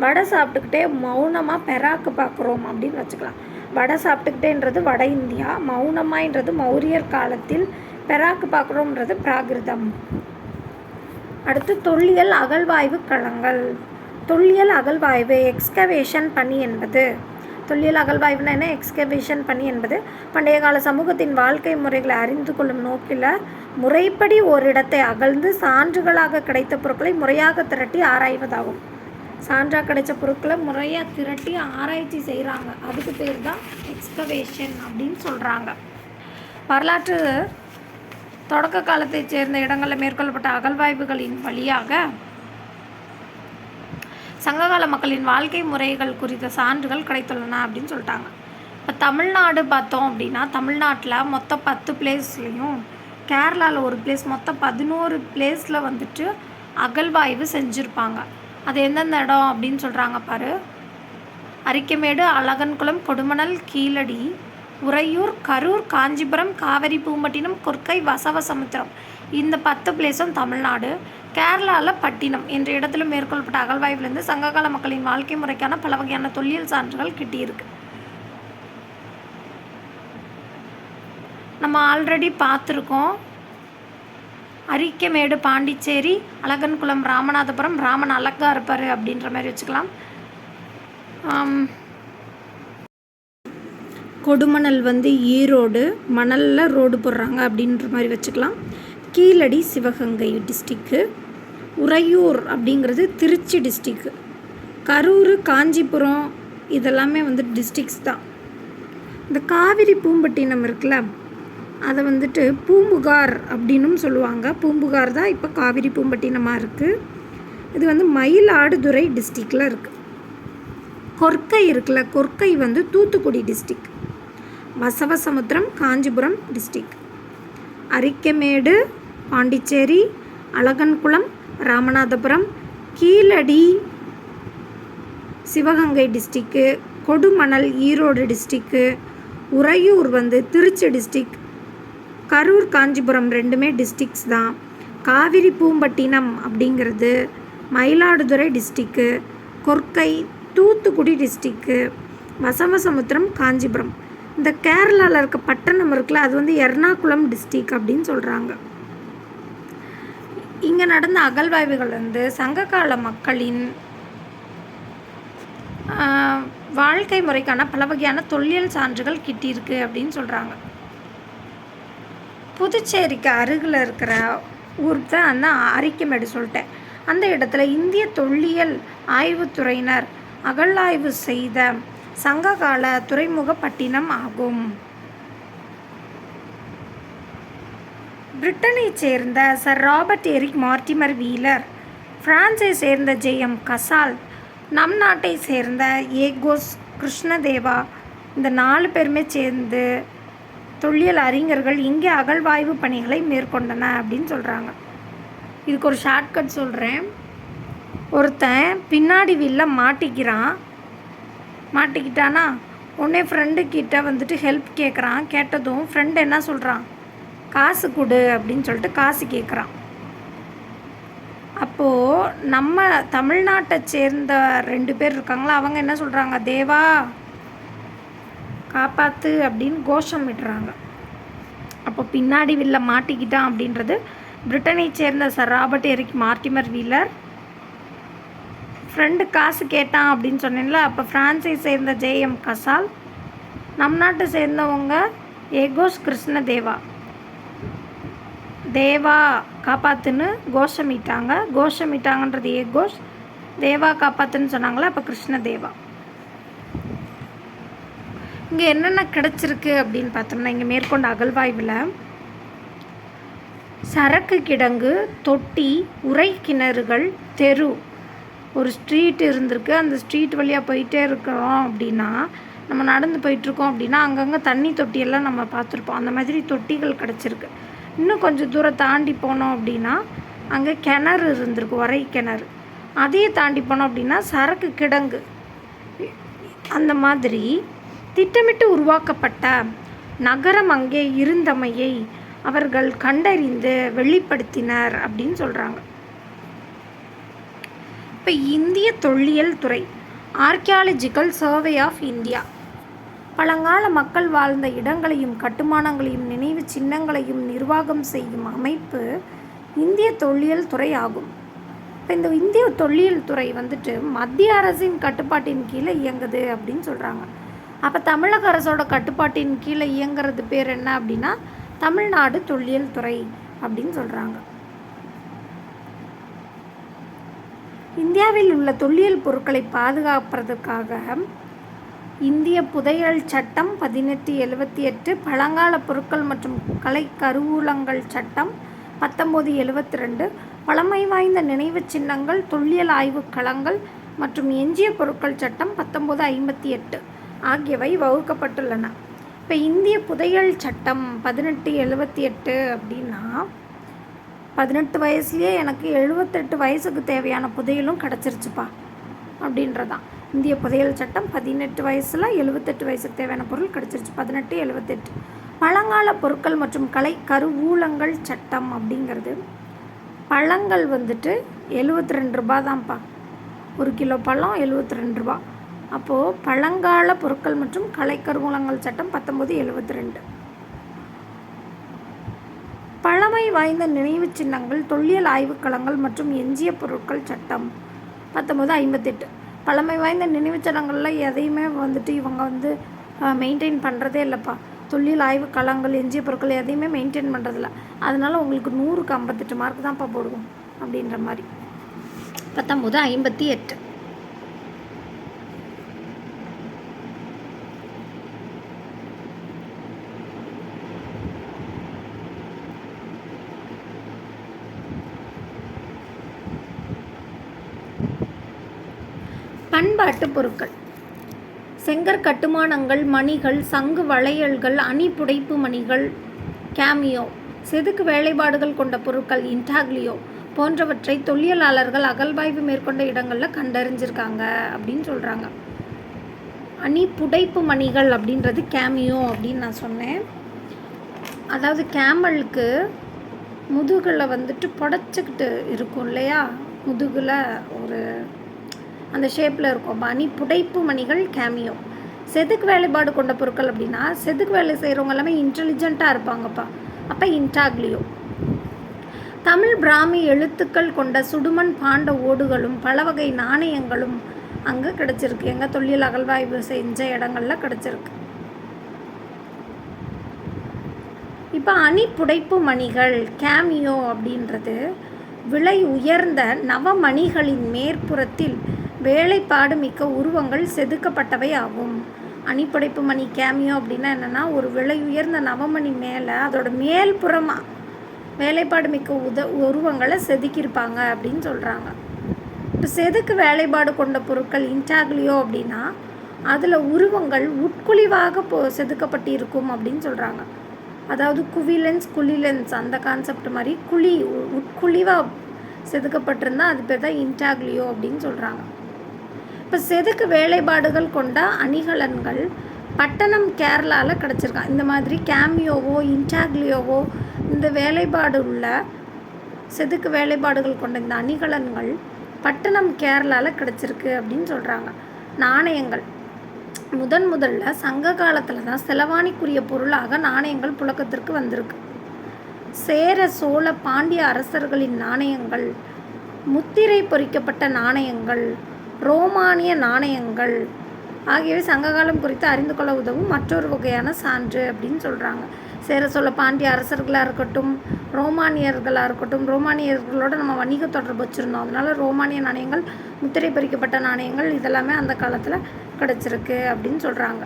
வடை சாப்பிட்டுக்கிட்டே மௌனமாக பெராக்கு பார்க்குறோம் அப்படின்னு வச்சுக்கலாம். வடை சாப்பிட்டுக்கிட்டேன்றது வட இந்தியா, மௌனமாயின்றது மௌரியர் காலத்தில், பெராக்கு பார்க்குறோம்ன்றது பிராகிருதம். அடுத்து தொல்லியல் அகழ்வாய்வு களங்கள். தொல்லியல் அகழ்வாய்வு எக்ஸ்கவேஷன் பணி என்பது தொல்லியல் அகழ்வாய்வுனா என்ன? எக்ஸ்கவேஷன் பணி என்பது பண்டைய கால சமூகத்தின் வாழ்க்கை முறைகளை அறிந்து கொள்ளும் நோக்கில் முறைப்படி ஓரிடத்தை அகழ்ந்து சான்றுகளாக கிடைத்த பொருட்களை முறையாக திரட்டி ஆராய்வதாகும். சான்றாக கிடைச்ச பொருட்களை முறையாக திரட்டி ஆராய்ச்சி செய்கிறாங்க, அதுக்கு பேர் தான் எக்ஸ்கவேஷன் அப்படின்னு சொல்கிறாங்க. வரலாற்று தொடக்க காலத்தைச் சேர்ந்த இடங்களில் மேற்கொள்ளப்பட்ட அகழ்வாய்வுகளின் வழியாக சங்ககால மக்களின் வாழ்க்கை முறைகள் குறித்த சான்றுகள் கிடைத்துள்ளன அப்படின்னு சொல்லிட்டாங்க. இப்போ தமிழ்நாடு பார்த்தோம் அப்படின்னா, தமிழ்நாட்டில் மொத்தம் 10 பிளேஸ்லேயும் கேரளாவில் ஒரு பிளேஸ், மொத்தம் 11 பிளேஸில் வந்துட்டு அகழ்வாய்வு செஞ்சுருப்பாங்க. அது எந்தெந்த இடம் அப்படின்னு சொல்கிறாங்க பாரு. அரிக்கமேடு, அழகன்குளம், கொடுமணல், கீழடி, உறையூர், கரூர், காஞ்சிபுரம், காவிரி பூம்பட்டினம், கொர்க்கை, வசவசமுத்திரம். இந்த 10 பிளேஸும் தமிழ்நாடு. கேரளாவில் பட்டினம் என்ற இடத்துல மேற்கொள்ளப்பட்ட அகழ்வாய்விலிருந்து சங்ககால மக்களின் வாழ்க்கை முறைக்கான பல வகையான தொல்லியல் சான்றுகள் கிட்டியிருக்கு. நம்ம ஆல்ரெடி பார்த்துருக்கோம். அரிக்கமேடு பாண்டிச்சேரி, அழகன்குளம் ராமநாதபுரம், ராமன் அழகா இருப்பார் அப்படின்ற மாதிரி வச்சுக்கலாம். கொடுமணல் வந்து ஈரோடு, மணலில் ரோடு போடுறாங்க அப்படின்ற மாதிரி வச்சுக்கலாம். கீழடி சிவகங்கை டிஸ்ட்ரிக்கு, உறையூர் அப்படிங்கிறது திருச்சி டிஸ்ட்ரிக்கு, கரூர், காஞ்சிபுரம் இதெல்லாமே வந்து டிஸ்ட்ரிக்ஸ் தான். இந்த காவிரி பூம்பட்டினம் இருக்குல்ல, அதை வந்துட்டு பூம்புகார் அப்படின்னும் சொல்லுவாங்க. பூம்புகார் தான் இப்போ காவிரி பூம்பட்டினமாக இருக்குது. இது வந்து மயிலாடுதுறை டிஸ்ட்ரிக்டில் இருக்குது. கொர்க்கை இருக்குல்ல, கொர்க்கை வந்து தூத்துக்குடி டிஸ்ட்ரிக். வசவசமுத்திரம் காஞ்சிபுரம் டிஸ்ட்ரிக். அரிக்கமேடு பாண்டிச்சேரி, அழகன்குளம் ராமநாதபுரம், கீழடி சிவகங்கை டிஸ்ட்ரிக்கு, கொடுமணல் ஈரோடு டிஸ்ட்ரிக்கு, உறையூர் வந்து திருச்சி டிஸ்ட்ரிக், கரூர் காஞ்சிபுரம் ரெண்டுமே டிஸ்ட்ரிக்ஸ் தான். காவிரி பூம்பட்டினம் அப்படிங்கிறது மயிலாடுதுறை டிஸ்ட்ரிக்கு, கொர்க்கை தூத்துக்குடி டிஸ்ட்ரிக்கு, வசவசமுத்திரம் காஞ்சிபுரம். இந்த கேரளாவில் இருக்க பட்டணம் இருக்குல்ல, அது வந்து எர்ணாகுளம் டிஸ்ட்ரிக் அப்படின்னு சொல்கிறாங்க. இங்கே நடந்த அகழ்வாய்வுகள் வந்து சங்ககால மக்களின் வாழ்க்கை முறைக்கான பல வகையான தொல்லியல் சான்றுகள் கிட்டியிருக்கு அப்படின்னு சொல்கிறாங்க. புதுச்சேரிக்கு அருகில் இருக்கிற ஊர் தான் அந்த அரிக்கமேடு சொல்லிட்டேன். அந்த இடத்துல இந்திய தொல்லியல் ஆய்வுத்துறையினர் அகழாய்வு செய்த சங்ககால துறைமுக பட்டினம் ஆகும். பிரிட்டனை சேர்ந்த sir Robert Eric Mortimer Wheeler, பிரான்ஸை சேர்ந்த ஜே.எம். கசால், நம் நாட்டை சேர்ந்த ஏகோஸ் கிருஷ்ணதேவா, இந்த 4 பேருமே சேர்ந்து தொல்லியல் அறிஞர்கள் இங்கே அகழ்வாய்வு பணிகளை மேற்கொண்டன அப்படின்னு சொல்கிறாங்க. இதுக்கு ஒரு ஷார்ட்கட் சொல்கிறேன். ஒருத்தன் பின்னாடி வில்ல மாட்டிக்கிட்டானா உடனே ஃப்ரெண்டு கிட்ட வந்துட்டு ஹெல்ப் கேட்குறான். கேட்டதும் ஃப்ரெண்டு என்ன சொல்கிறான்? காசு கொடு அப்படின்னு சொல்லிட்டு காசு கேட்குறான். அப்போது நம்ம தமிழ்நாட்டை சேர்ந்த 2 பேர் இருக்காங்களா, அவங்க என்ன சொல்கிறாங்க? தேவா காப்பாற்று அப்படின்னு கோஷம் விடுறாங்க. அப்போ பின்னாடி வில்ல மாட்டிக்கிட்டான் அப்படின்றது பிரிட்டனை சேர்ந்த sir Robert Eric Mortimer Wheeler. Friend காசு கேட்டான் அப்படின்னு சொன்னேன்ல, அப்போ ஃப்ரான்ஸை சேர்ந்த ஜே.எம். கசால், நம் நாட்டை சேர்ந்தவங்க ஏகோஸ் கிருஷ்ணதேவா. தேவா காப்பாற்றுன்னு கோஷமிட்டாங்கன்றது ஏகோஸ், தேவா காப்பாற்றுன்னு சொன்னாங்களா, அப்போ கிருஷ்ணதேவா. இங்கே என்னென்ன கிடச்சிருக்கு அப்படின்னு பார்த்தோம்னா, இங்கே மேற்கொண்ட அகழ்வாய்வில் சரக்கு கிடங்கு, தொட்டி, உறை கிணறுகள், தெரு, ஒரு ஸ்ட்ரீட் இருந்திருக்கு. அந்த ஸ்ட்ரீட் வழியாக போயிட்டே இருக்கிறோம் அப்படின்னா, நம்ம நடந்து போயிட்டுருக்கோம் அப்படின்னா அங்கங்கே தண்ணி தொட்டியெல்லாம் நம்ம பார்த்துருப்போம். அந்த மாதிரி தொட்டிகள் கிடச்சிருக்கு. இன்னும் கொஞ்சம் தூரம் தாண்டி போனோம் அப்படின்னா அங்கே கிணறு இருந்திருக்கு, உறை கிணறு. அதையே தாண்டி போனோம் அப்படின்னா சரக்கு கிடங்கு. அந்த மாதிரி திட்டமிட்டு உருவாக்கப்பட்ட நகரம் அங்கே இருந்தமையை அவர்கள் கண்டறிந்து வெளிப்படுத்தினர் அப்படின்னு சொல்கிறாங்க. இப்போ இந்திய தொல்லியல் துறை, ஆர்கியாலஜிக்கல் சர்வே ஆஃப் இந்தியா, பழங்கால மக்கள் வாழ்ந்த இடங்களையும் கட்டுமானங்களையும் நினைவு சின்னங்களையும் நிர்வாகம் செய்யும் அமைப்பு இந்திய தொல்லியல் துறை ஆகும். இப்போ இந்த இந்திய தொல்லியல் துறை வந்துட்டு மத்திய அரசின் கட்டுப்பாட்டின் கீழே இயங்குது அப்படின்னு சொல்கிறாங்க. அப்போ தமிழக அரசோட கட்டுப்பாட்டின் கீழே இயங்குறது பேர் என்ன அப்படின்னா தமிழ்நாடு தொல்லியல் துறை அப்படின்னு சொல்கிறாங்க. இந்தியாவில் உள்ள தொல்லியல் பொருட்களை பாதுகாப்பதற்காக இந்திய புதையல் சட்டம் 1878, பழங்கால பொருட்கள் மற்றும் கலை கருவூலங்கள் சட்டம் 1972, பழமை வாய்ந்த நினைவு சின்னங்கள், தொல்லியல் ஆய்வுக் களங்கள் மற்றும் எஞ்சிய பொருட்கள் சட்டம் 1958 ஆகியவை வகுக்கப்பட்டுள்ளன. இப்போ இந்திய புதையல் சட்டம் 1878 அப்படின்னா 18 வயசுலேயே எனக்கு 78 வயசுக்கு தேவையான புதையலும் கிடச்சிருச்சுப்பா அப்படின்றதான். இந்திய புதையல் சட்டம் 18 வயசில் 78 வயசுக்கு தேவையான பொருள் கிடச்சிருச்சு. 18, 78. பழங்கால பொருட்கள் மற்றும் கலை கருவூலங்கள் சட்டம் அப்படிங்கிறது பழங்கள் வந்துட்டு 72 ரூபா தான்ப்பா. 1 கிலோ பழம் 72 ரூபா. அப்போது பழங்கால பொருட்கள் மற்றும் கலை கருவூலங்கள் சட்டம் 1972. பழமை வாய்ந்த நினைவு சின்னங்கள், தொல்லியல் ஆய்வுக்களங்கள் மற்றும் எஞ்சிய பொருட்கள் சட்டம் 1958. பழமை வாய்ந்த நினைவு சின்னங்களில் எதையுமே வந்துட்டு இவங்க மெயின்டைன் பண்ணுறதே இல்லைப்பா. தொல்லியல் ஆய்வு களங்கள், எஞ்சிய பொருட்கள் எதையுமே மெயின்டைன் பண்ணுறதில்ல. அதனால் உங்களுக்கு 100க்கு 58 மார்க் தான்ப்பா போடுவோம் அப்படின்ற மாதிரி. 1958. பண்பாட்டு பொருட்கள். செங்கற் கட்டுமானங்கள், மணிகள், சங்கு வளையல்கள், அணி புடைப்பு மணிகள் கேமியோ, செதுக்கு வேலைப்பாடுகள் கொண்ட பொருட்கள் இன்டாக்லியோ போன்றவற்றை தொல்லியலாளர்கள் அகழ்வாய்வு மேற்கொண்ட இடங்களில் கண்டறிஞ்சிருக்காங்க அப்படின்னு சொல்கிறாங்க. அணி புடைப்பு மணிகள் அப்படின்றது கேமியோ அப்படின்னு நான் சொன்னேன். அதாவது கேமலுக்கு முதுகில் புடைச்சிக்கிட்டு இருக்கும் இல்லையா, முதுகில் ஒரு அந்த ஷேப்பில் இருக்கும். அணி புடைப்பு மணிகள் கேமியோ. செதுக்கு வேலைப்பாடு கொண்ட பொருட்கள் அப்படின்னா செதுக்கு வேலை செய்கிறவங்க எல்லாமே இன்டெலிஜென்ட்டாக இருப்பாங்கப்பா. அப்போ இன்டாக்லியோ. தமிழ் பிராமி எழுத்துக்கள் கொண்ட சுடுமண் பாண்ட ஓடுகளும் பல வகை நாணயங்களும் அங்கே கிடச்சிருக்கு. எங்கள் தொல்லியல் அகழ்வாய்வு செஞ்ச இடங்களில் கிடச்சிருக்கு. இப்போ அணி புடைப்பு மணிகள் கேமியோ அப்படின்றது விலை உயர்ந்த நவமணிகளின் மேற்புறத்தில் வேலைப்பாடு மிக்க உருவங்கள் செதுக்கப்பட்டவை ஆகும். அணிப்புடைப்பு மணி கேமியோ அப்படின்னா என்னென்னா, ஒரு விலை உயர்ந்த நவமணி மேலே அதோட மேல்புறமாக வேலைப்பாடு மிக்க உருவங்களை செதுக்கியிருப்பாங்க அப்படின்னு சொல்கிறாங்க. இப்போ செதுக்கு வேலைப்பாடு கொண்ட பொருட்கள் இன்டாக்லியோ அப்படின்னா அதில் உருவங்கள் உட்குழிவாக செதுக்கப்பட்டு இருக்கும் அப்படின்னு சொல்கிறாங்க. அதாவது குழிலென்ஸ் அந்த கான்செப்ட் மாதிரி உட்குழிவாக செதுக்கப்பட்டிருந்தால் அது பேர் தான் இன்டாக்லியோ அப்படின்னு சொல்கிறாங்க. இப்போ செதுக்கு வேலைப்பாடுகள் கொண்ட அணிகலன்கள் பட்டணம் கேரளாவில் கிடச்சிருக்கான். இந்த மாதிரி கேமியோவோ இன்டாக்லியோவோ இந்த வேலைப்பாடு உள்ள செதுக்கு வேலைப்பாடுகள் கொண்ட இந்த அணிகலன்கள் பட்டணம் கேரளாவில் கிடச்சிருக்கு அப்படின்னு சொல்கிறாங்க. நாணயங்கள் முதல்ல சங்க காலத்தில் தான் செலவாணிக்குரிய பொருளாக நாணயங்கள் புழக்கத்திற்கு வந்திருக்கு. சேர சோழ பாண்டிய அரசர்களின் நாணயங்கள், முத்திரை பொறிக்கப்பட்ட நாணயங்கள், ரோமானிய நாணயங்கள் ஆகியவை சங்ககாலம் குறித்து அறிந்து கொள்ள உதவும் மற்றொரு வகையான சான்று அப்படின்னு சொல்கிறாங்க. சேர சோழ பாண்டிய அரசர்களாக இருக்கட்டும், ரோமானியர்களாக இருக்கட்டும், ரோமானியர்களோட நம்ம வணிக தொடர்பு வச்சுருந்தோம். அதனால் ரோமானிய நாணயங்கள், முத்திரை பொறிக்கப்பட்ட நாணயங்கள் இதெல்லாமே அந்த காலத்தில் கிடச்சிருக்கு அப்படின்னு சொல்கிறாங்க.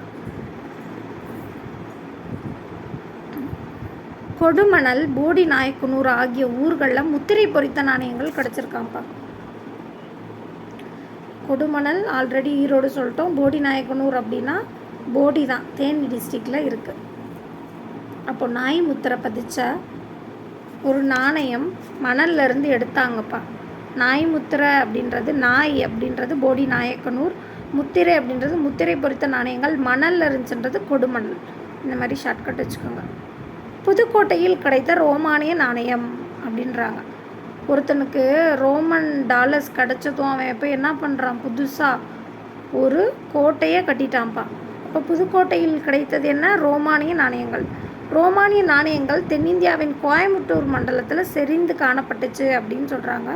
கொடுமணல், போடி நாயக்கனூர் ஆகிய ஊர்களில் முத்திரை பொறித்த நாணயங்கள் கிடச்சிருக்காம்ப்பா. கொடுமணல் ஆல்ரெடி ஈரோடு சொல்லிட்டோம். போடி நாயக்கனூர் அப்படின்னா போடி தான், தேனி டிஸ்ட்ரிக்டில் இருக்குது. அப்போ நாய் முத்திரை பதிச்ச ஒரு நாணயம் மணல்லேருந்து எடுத்தாங்கப்பா. நாய் முத்திரை அப்படின்றது நாய் அப்படின்றது போடி நாயக்கனூர், முத்திரை அப்படின்றது முத்திரை பொறித்த நாணயங்கள் மணலில் இருந்துச்சுன்றது கொடுமணல். இந்த மாதிரி ஷார்ட்கட் வச்சுக்கோங்க. புதுக்கோட்டையில் கிடைத்த ரோமானிய நாணயம் அப்படின்றாங்க. ஒருத்தனுக்கு ரோமன் டாலர்ஸ் கிடச்சதும் அவன் எப்போ என்ன பண்ணுறான், புதுசாக ஒரு கோட்டையே கட்டிட்டான்ப்பா. இப்போ புதுக்கோட்டையில் கிடைத்தது என்ன, ரோமானிய நாணயங்கள். ரோமானிய நாணயங்கள் தென்னிந்தியாவின் கோயம்புத்தூர் மண்டலத்தில் செறிந்து காணப்பட்டுச்சு அப்படின்னு சொல்கிறாங்க.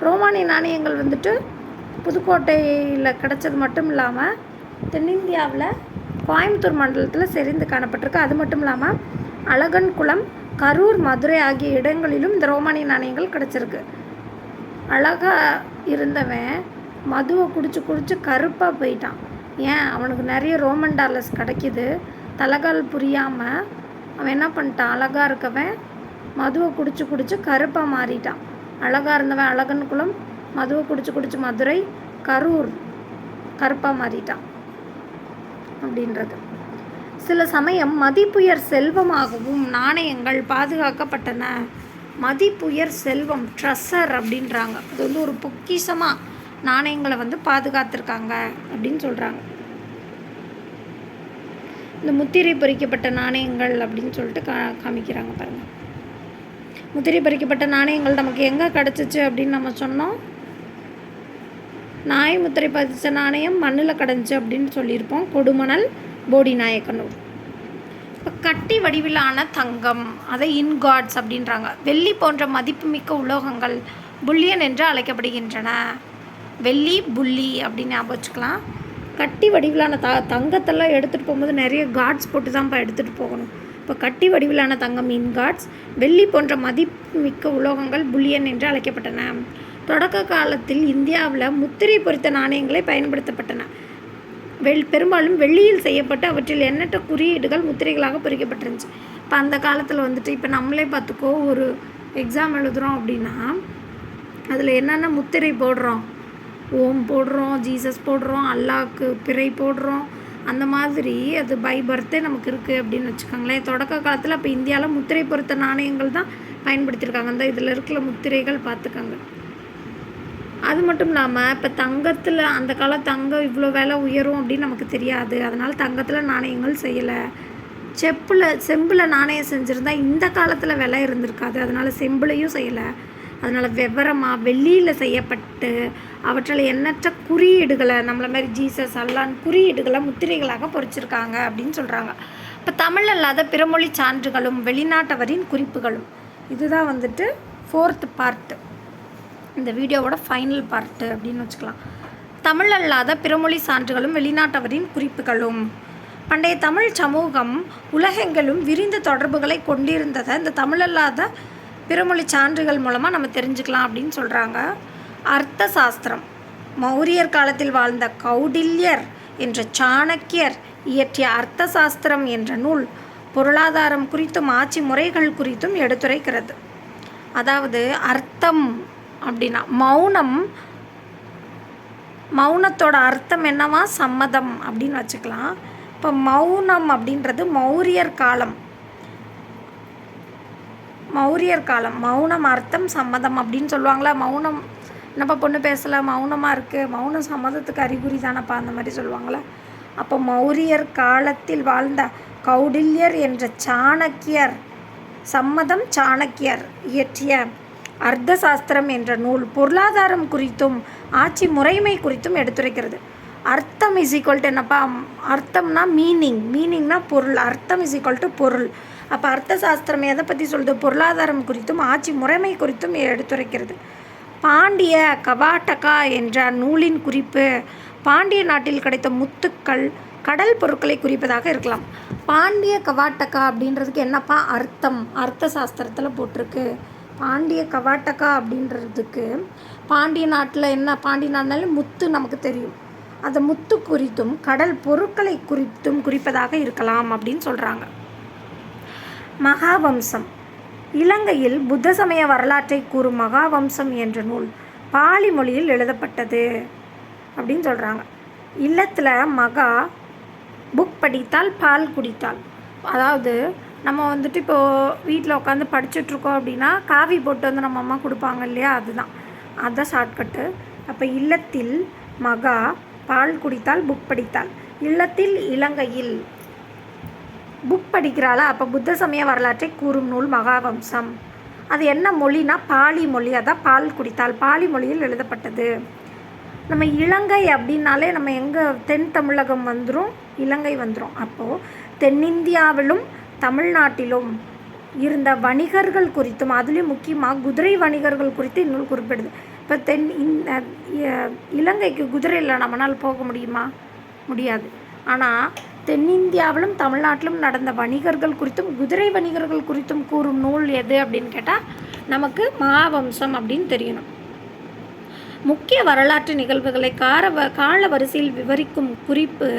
ரோமானிய நாணயங்கள் புதுக்கோட்டையில் கிடச்சது மட்டும் இல்லாமல் தென்னிந்தியாவில் கோயம்புத்தூர் மண்டலத்தில் செறிந்து காணப்பட்டிருக்கு. அது மட்டும் இல்லாமல் அழகன்குளம், கரூர், மதுரை ஆகிய இடங்களிலும் இந்த ரோமானிய நாணயங்கள் கிடச்சிருக்கு. அழகாக இருந்தவன் மதுவை குடிச்சு கருப்பாக போயிட்டான். ஏன்? அவனுக்கு நிறைய ரோமன் டாலர்ஸ் கிடைக்கிது. தலைகால் புரியாமல் அவன் என்ன பண்ணிட்டான்? அழகாக இருக்கவன் மதுவை குடிச்சு கருப்பாக மாறிட்டான். அழகாக இருந்தவன் அழகன்குளம், மதுவை குடிச்சு மதுரை, கரூர் கருப்பாக மாறிட்டான் அப்படின்றது. சில சமயம் மதிப்புயர் செல்வமாகவும் நாணயங்கள் பாதுகாக்கப்பட்டன. மதிப்புயர் செல்வம், ட்ரெஷர் அப்படின்றாங்க. அது வந்து ஒரு பொக்கிஷமாக நாணயங்களை வந்து பாதுகாத்திருக்காங்க அப்படின்னு சொல்கிறாங்க. இந்த முத்திரை பொறிக்கப்பட்ட நாணயங்கள் அப்படின்னு சொல்லிட்டு காமிக்கிறாங்க பாருங்கள். முத்திரை பொறிக்கப்பட்ட நாணயங்கள் நமக்கு எங்கே கிடச்சிச்சு அப்படின்னு நம்ம சொன்னோம். நாய் முத்திரை பதிச்ச நாணயம் மண்ணில் கிடந்துச்சு அப்படின்னு சொல்லியிருப்போம். கொடுமணல், போடிநாயக்கனூர். இப்போ கட்டி வடிவிலான தங்கம், அதை இன்காட்ஸ் அப்படின்றாங்க. வெள்ளி போன்ற மதிப்புமிக்க உலோகங்கள் புல்லியன் என்று அழைக்கப்படுகின்றன. வெள்ளி, புள்ளி அப்படின்னு ஞாபகம் வச்சுக்கலாம். கட்டி வடிவிலான தங்கத்தெல்லாம் எடுத்துகிட்டு போகும்போது நிறைய காட்ஸ் போட்டு தான்ப்பா எடுத்துகிட்டு போகணும். இப்போ கட்டி வடிவிலான தங்கம் இன்காட்ஸ், வெள்ளி போன்ற மதிப்புமிக்க உலோகங்கள் புல்லியன் என்று அழைக்கப்பட்டன. தொடக்க காலத்தில் இந்தியாவில் முத்திரை பொறித்த நாணயங்களை பயன்படுத்தப்பட்டன. பெரும்பாலும் வெள்ளியில் செய்யப்பட்டு அவற்றில் எண்ணற்ற குறியீடுகள் முத்திரைகளாக பொறிக்கப்பட்டிருந்துச்சு. இப்போ அந்த காலத்தில் வந்துட்டு இப்போ நம்மளே பார்த்துக்கோ, ஒரு எக்ஸாம் எழுதுகிறோம் அப்படின்னா அதில் என்னென்ன முத்திரை போடுறோம்? ஓம் போடுறோம், ஜீசஸ் போடுறோம், அல்லாஹ்க்கு பிறை போடுறோம். அந்த மாதிரி அது பை பர்த்தே நமக்கு இருக்குது அப்படின்னு வச்சுக்கோங்களேன். தொடக்க காலத்தில் இப்போ இந்தியாவில் முத்திரை பொறித்த நாணயங்கள் தான் பயன்படுத்தியிருக்காங்க. அந்த இதில் இருக்கிற முத்திரைகள் பார்த்துக்கோங்க. அது மட்டும் இல்லாமல் இப்போ தங்கத்தில் அந்த காலம் தங்கம் இவ்வளோ விலை உயரும் அப்படின்னு நமக்கு தெரியாது. அதனால் தங்கத்தில் நாணயங்கள் செய்யலை. செம்பில் நாணயம் செஞ்சுருந்தா இந்த காலத்தில் விலை இருந்திருக்காது. அதனால் செம்புலையும் செய்யலை. அதனால் விவரமாக வெள்ளியில் செய்யப்பட்டு அவற்றில் எண்ணற்ற குறியீடுகளை நம்மளை மாதிரி ஜீசஸ், அல்லான் குறியீடுகளை முத்திரைகளாக பொறிச்சிருக்காங்க அப்படின்னு சொல்கிறாங்க. இப்போ தமிழ் அல்லாத பிறமொழி சான்றுகளும் வெளிநாட்டவரின் குறிப்புகளும், இதுதான் வந்துட்டு 4th பார்ட்டு, இந்த வீடியோவோட ஃபைனல் பார்ட்டு அப்படின்னு வச்சுக்கலாம். தமிழ் அல்லாத பிறமொழி சான்றுகளும் வெளிநாட்டவரின் குறிப்புகளும். பண்டைய தமிழ் சமூகம் உலகெங்கிலும் விரிந்த தொடர்புகளை கொண்டிருந்ததை இந்த தமிழல்லாத பிறமொழி சான்றுகள் மூலமாக நம்ம தெரிஞ்சுக்கலாம் அப்படின்னு சொல்கிறாங்க. அர்த்த சாஸ்திரம். மௌரியர் காலத்தில் வாழ்ந்த கௌடில்யர் என்ற சாணக்கியர் இயற்றிய அர்த்த சாஸ்திரம் என்ற நூல் பொருளாதாரம் குறித்தும் ஆட்சி முறைகள் குறித்தும் எடுத்துரைக்கிறது. அதாவது அர்த்தம் அப்படின்னா மௌனத்தோட அர்த்தம் என்னவா? சம்மதம் அப்படின்னு வச்சுக்கலாம். இப்போ மௌனம் அப்படின்றது மௌரியர் காலம். மௌனம் அர்த்தம் சம்மதம் அப்படின்னு சொல்லுவாங்களா. மௌனம் என்னப்பா பொண்ணு பேசலை, மௌனமாக இருக்குது, மௌனம் சம்மதத்துக்கு அறிகுறி தானப்பா, அந்த மாதிரி சொல்லுவாங்களா. அப்போ மௌரியர் காலத்தில் வாழ்ந்த கௌடில்யர் என்ற சாணக்கியர், சம்மதம் சாணக்கியர் இயற்றிய அர்த்த சாஸ்திரம் என்ற நூல் பொருளாதாரம் குறித்தும் ஆட்சி முறைமை குறித்தும் எடுத்துரைக்கிறது. அர்த்தம் இஸ் ஈக்குவல் டு என்னப்பா? அர்த்தம்னா மீனிங்னா பொருள். அர்த்தம் இஸ் ஈக்குவல் டு பொருள். அப்போ அர்த்த சாஸ்திரம் எதை பற்றி சொல்லுது? பொருளாதாரம் குறித்தும் ஆட்சி முறைமை குறித்தும் எடுத்துரைக்கிறது. பாண்டிய கவாட்டகா என்ற நூலின் குறிப்பு பாண்டிய நாட்டில் கிடைத்த முத்துக்கள், கடல் பொருட்களை குறிப்பதாக இருக்கலாம். பாண்டிய கவாட்டகா அப்படின்றதுக்கு என்னப்பா அர்த்தம்? அர்த்த சாஸ்திரத்தில் போட்டிருக்கு. பாண்டிய கவாட்டகா அப்படின்றதுக்கு பாண்டிய நாட்டில் என்ன, பாண்டிய நாட்டினாலே முத்து நமக்கு தெரியும், அந்த முத்து குறித்தும் கடல் பொருட்களை குறித்தும் குறிப்பதாக இருக்கலாம் அப்படின்னு சொல்கிறாங்க. மகாவம்சம். இலங்கையில் புத்த சமய வரலாற்றை கூறும் மகாவம்சம் என்ற நூல் பாலி மொழியில் எழுதப்பட்டது அப்படின்னு சொல்கிறாங்க. இல்லத்தில் மகா, புக் படித்தால் பால் குடித்தால். அதாவது நம்ம வந்துட்டு இப்போது வீட்டில் உட்காந்து படிச்சுட்ருக்கோம் அப்படின்னா காவி போட்டு வந்து நம்ம அம்மா கொடுப்பாங்க இல்லையா, அதுதான் ஷார்ட்கட்டு. அப்போ இல்லத்தில் மகா, பால் குடித்தால், புக் படித்தால். இல்லத்தில் இலங்கையில் புக் படிக்கிறாளா, அப்போ புத்த சமய வரலாற்றை கூறும் நூல் மகாவம்சம். அது என்ன மொழினா பாலி மொழி. அதான் பால் குடித்தால் பாலி மொழியில் எழுதப்பட்டது. நம்ம இலங்கை அப்படின்னாலே நம்ம எங்கே தென் தமிழகம் வந்துடும், இலங்கை வந்துடும். அப்போது தென்னிந்தியாவிலும் தமிழ்நாட்டிலும் இருந்த வணிகர்கள் குறித்தும், அதுலேயும் முக்கியமாக குதிரை வணிகர்கள் குறித்து இந்நூல் குறிப்பிடுது. இப்போ இலங்கைக்கு குதிரையில் நம்மளால் போக முடியுமா? முடியாது. ஆனால் தென்னிந்தியாவிலும் தமிழ்நாட்டிலும் நடந்த வணிகர்கள் குறித்தும் குதிரை வணிகர்கள் குறித்தும் கூறும் நூல் எது அப்படின்னு கேட்டால் நமக்கு மகாவம்சம் அப்படின்னு தெரியணும். முக்கிய வரலாற்று நிகழ்வுகளை கால வரிசையில் விவரிக்கும் குறிப்பு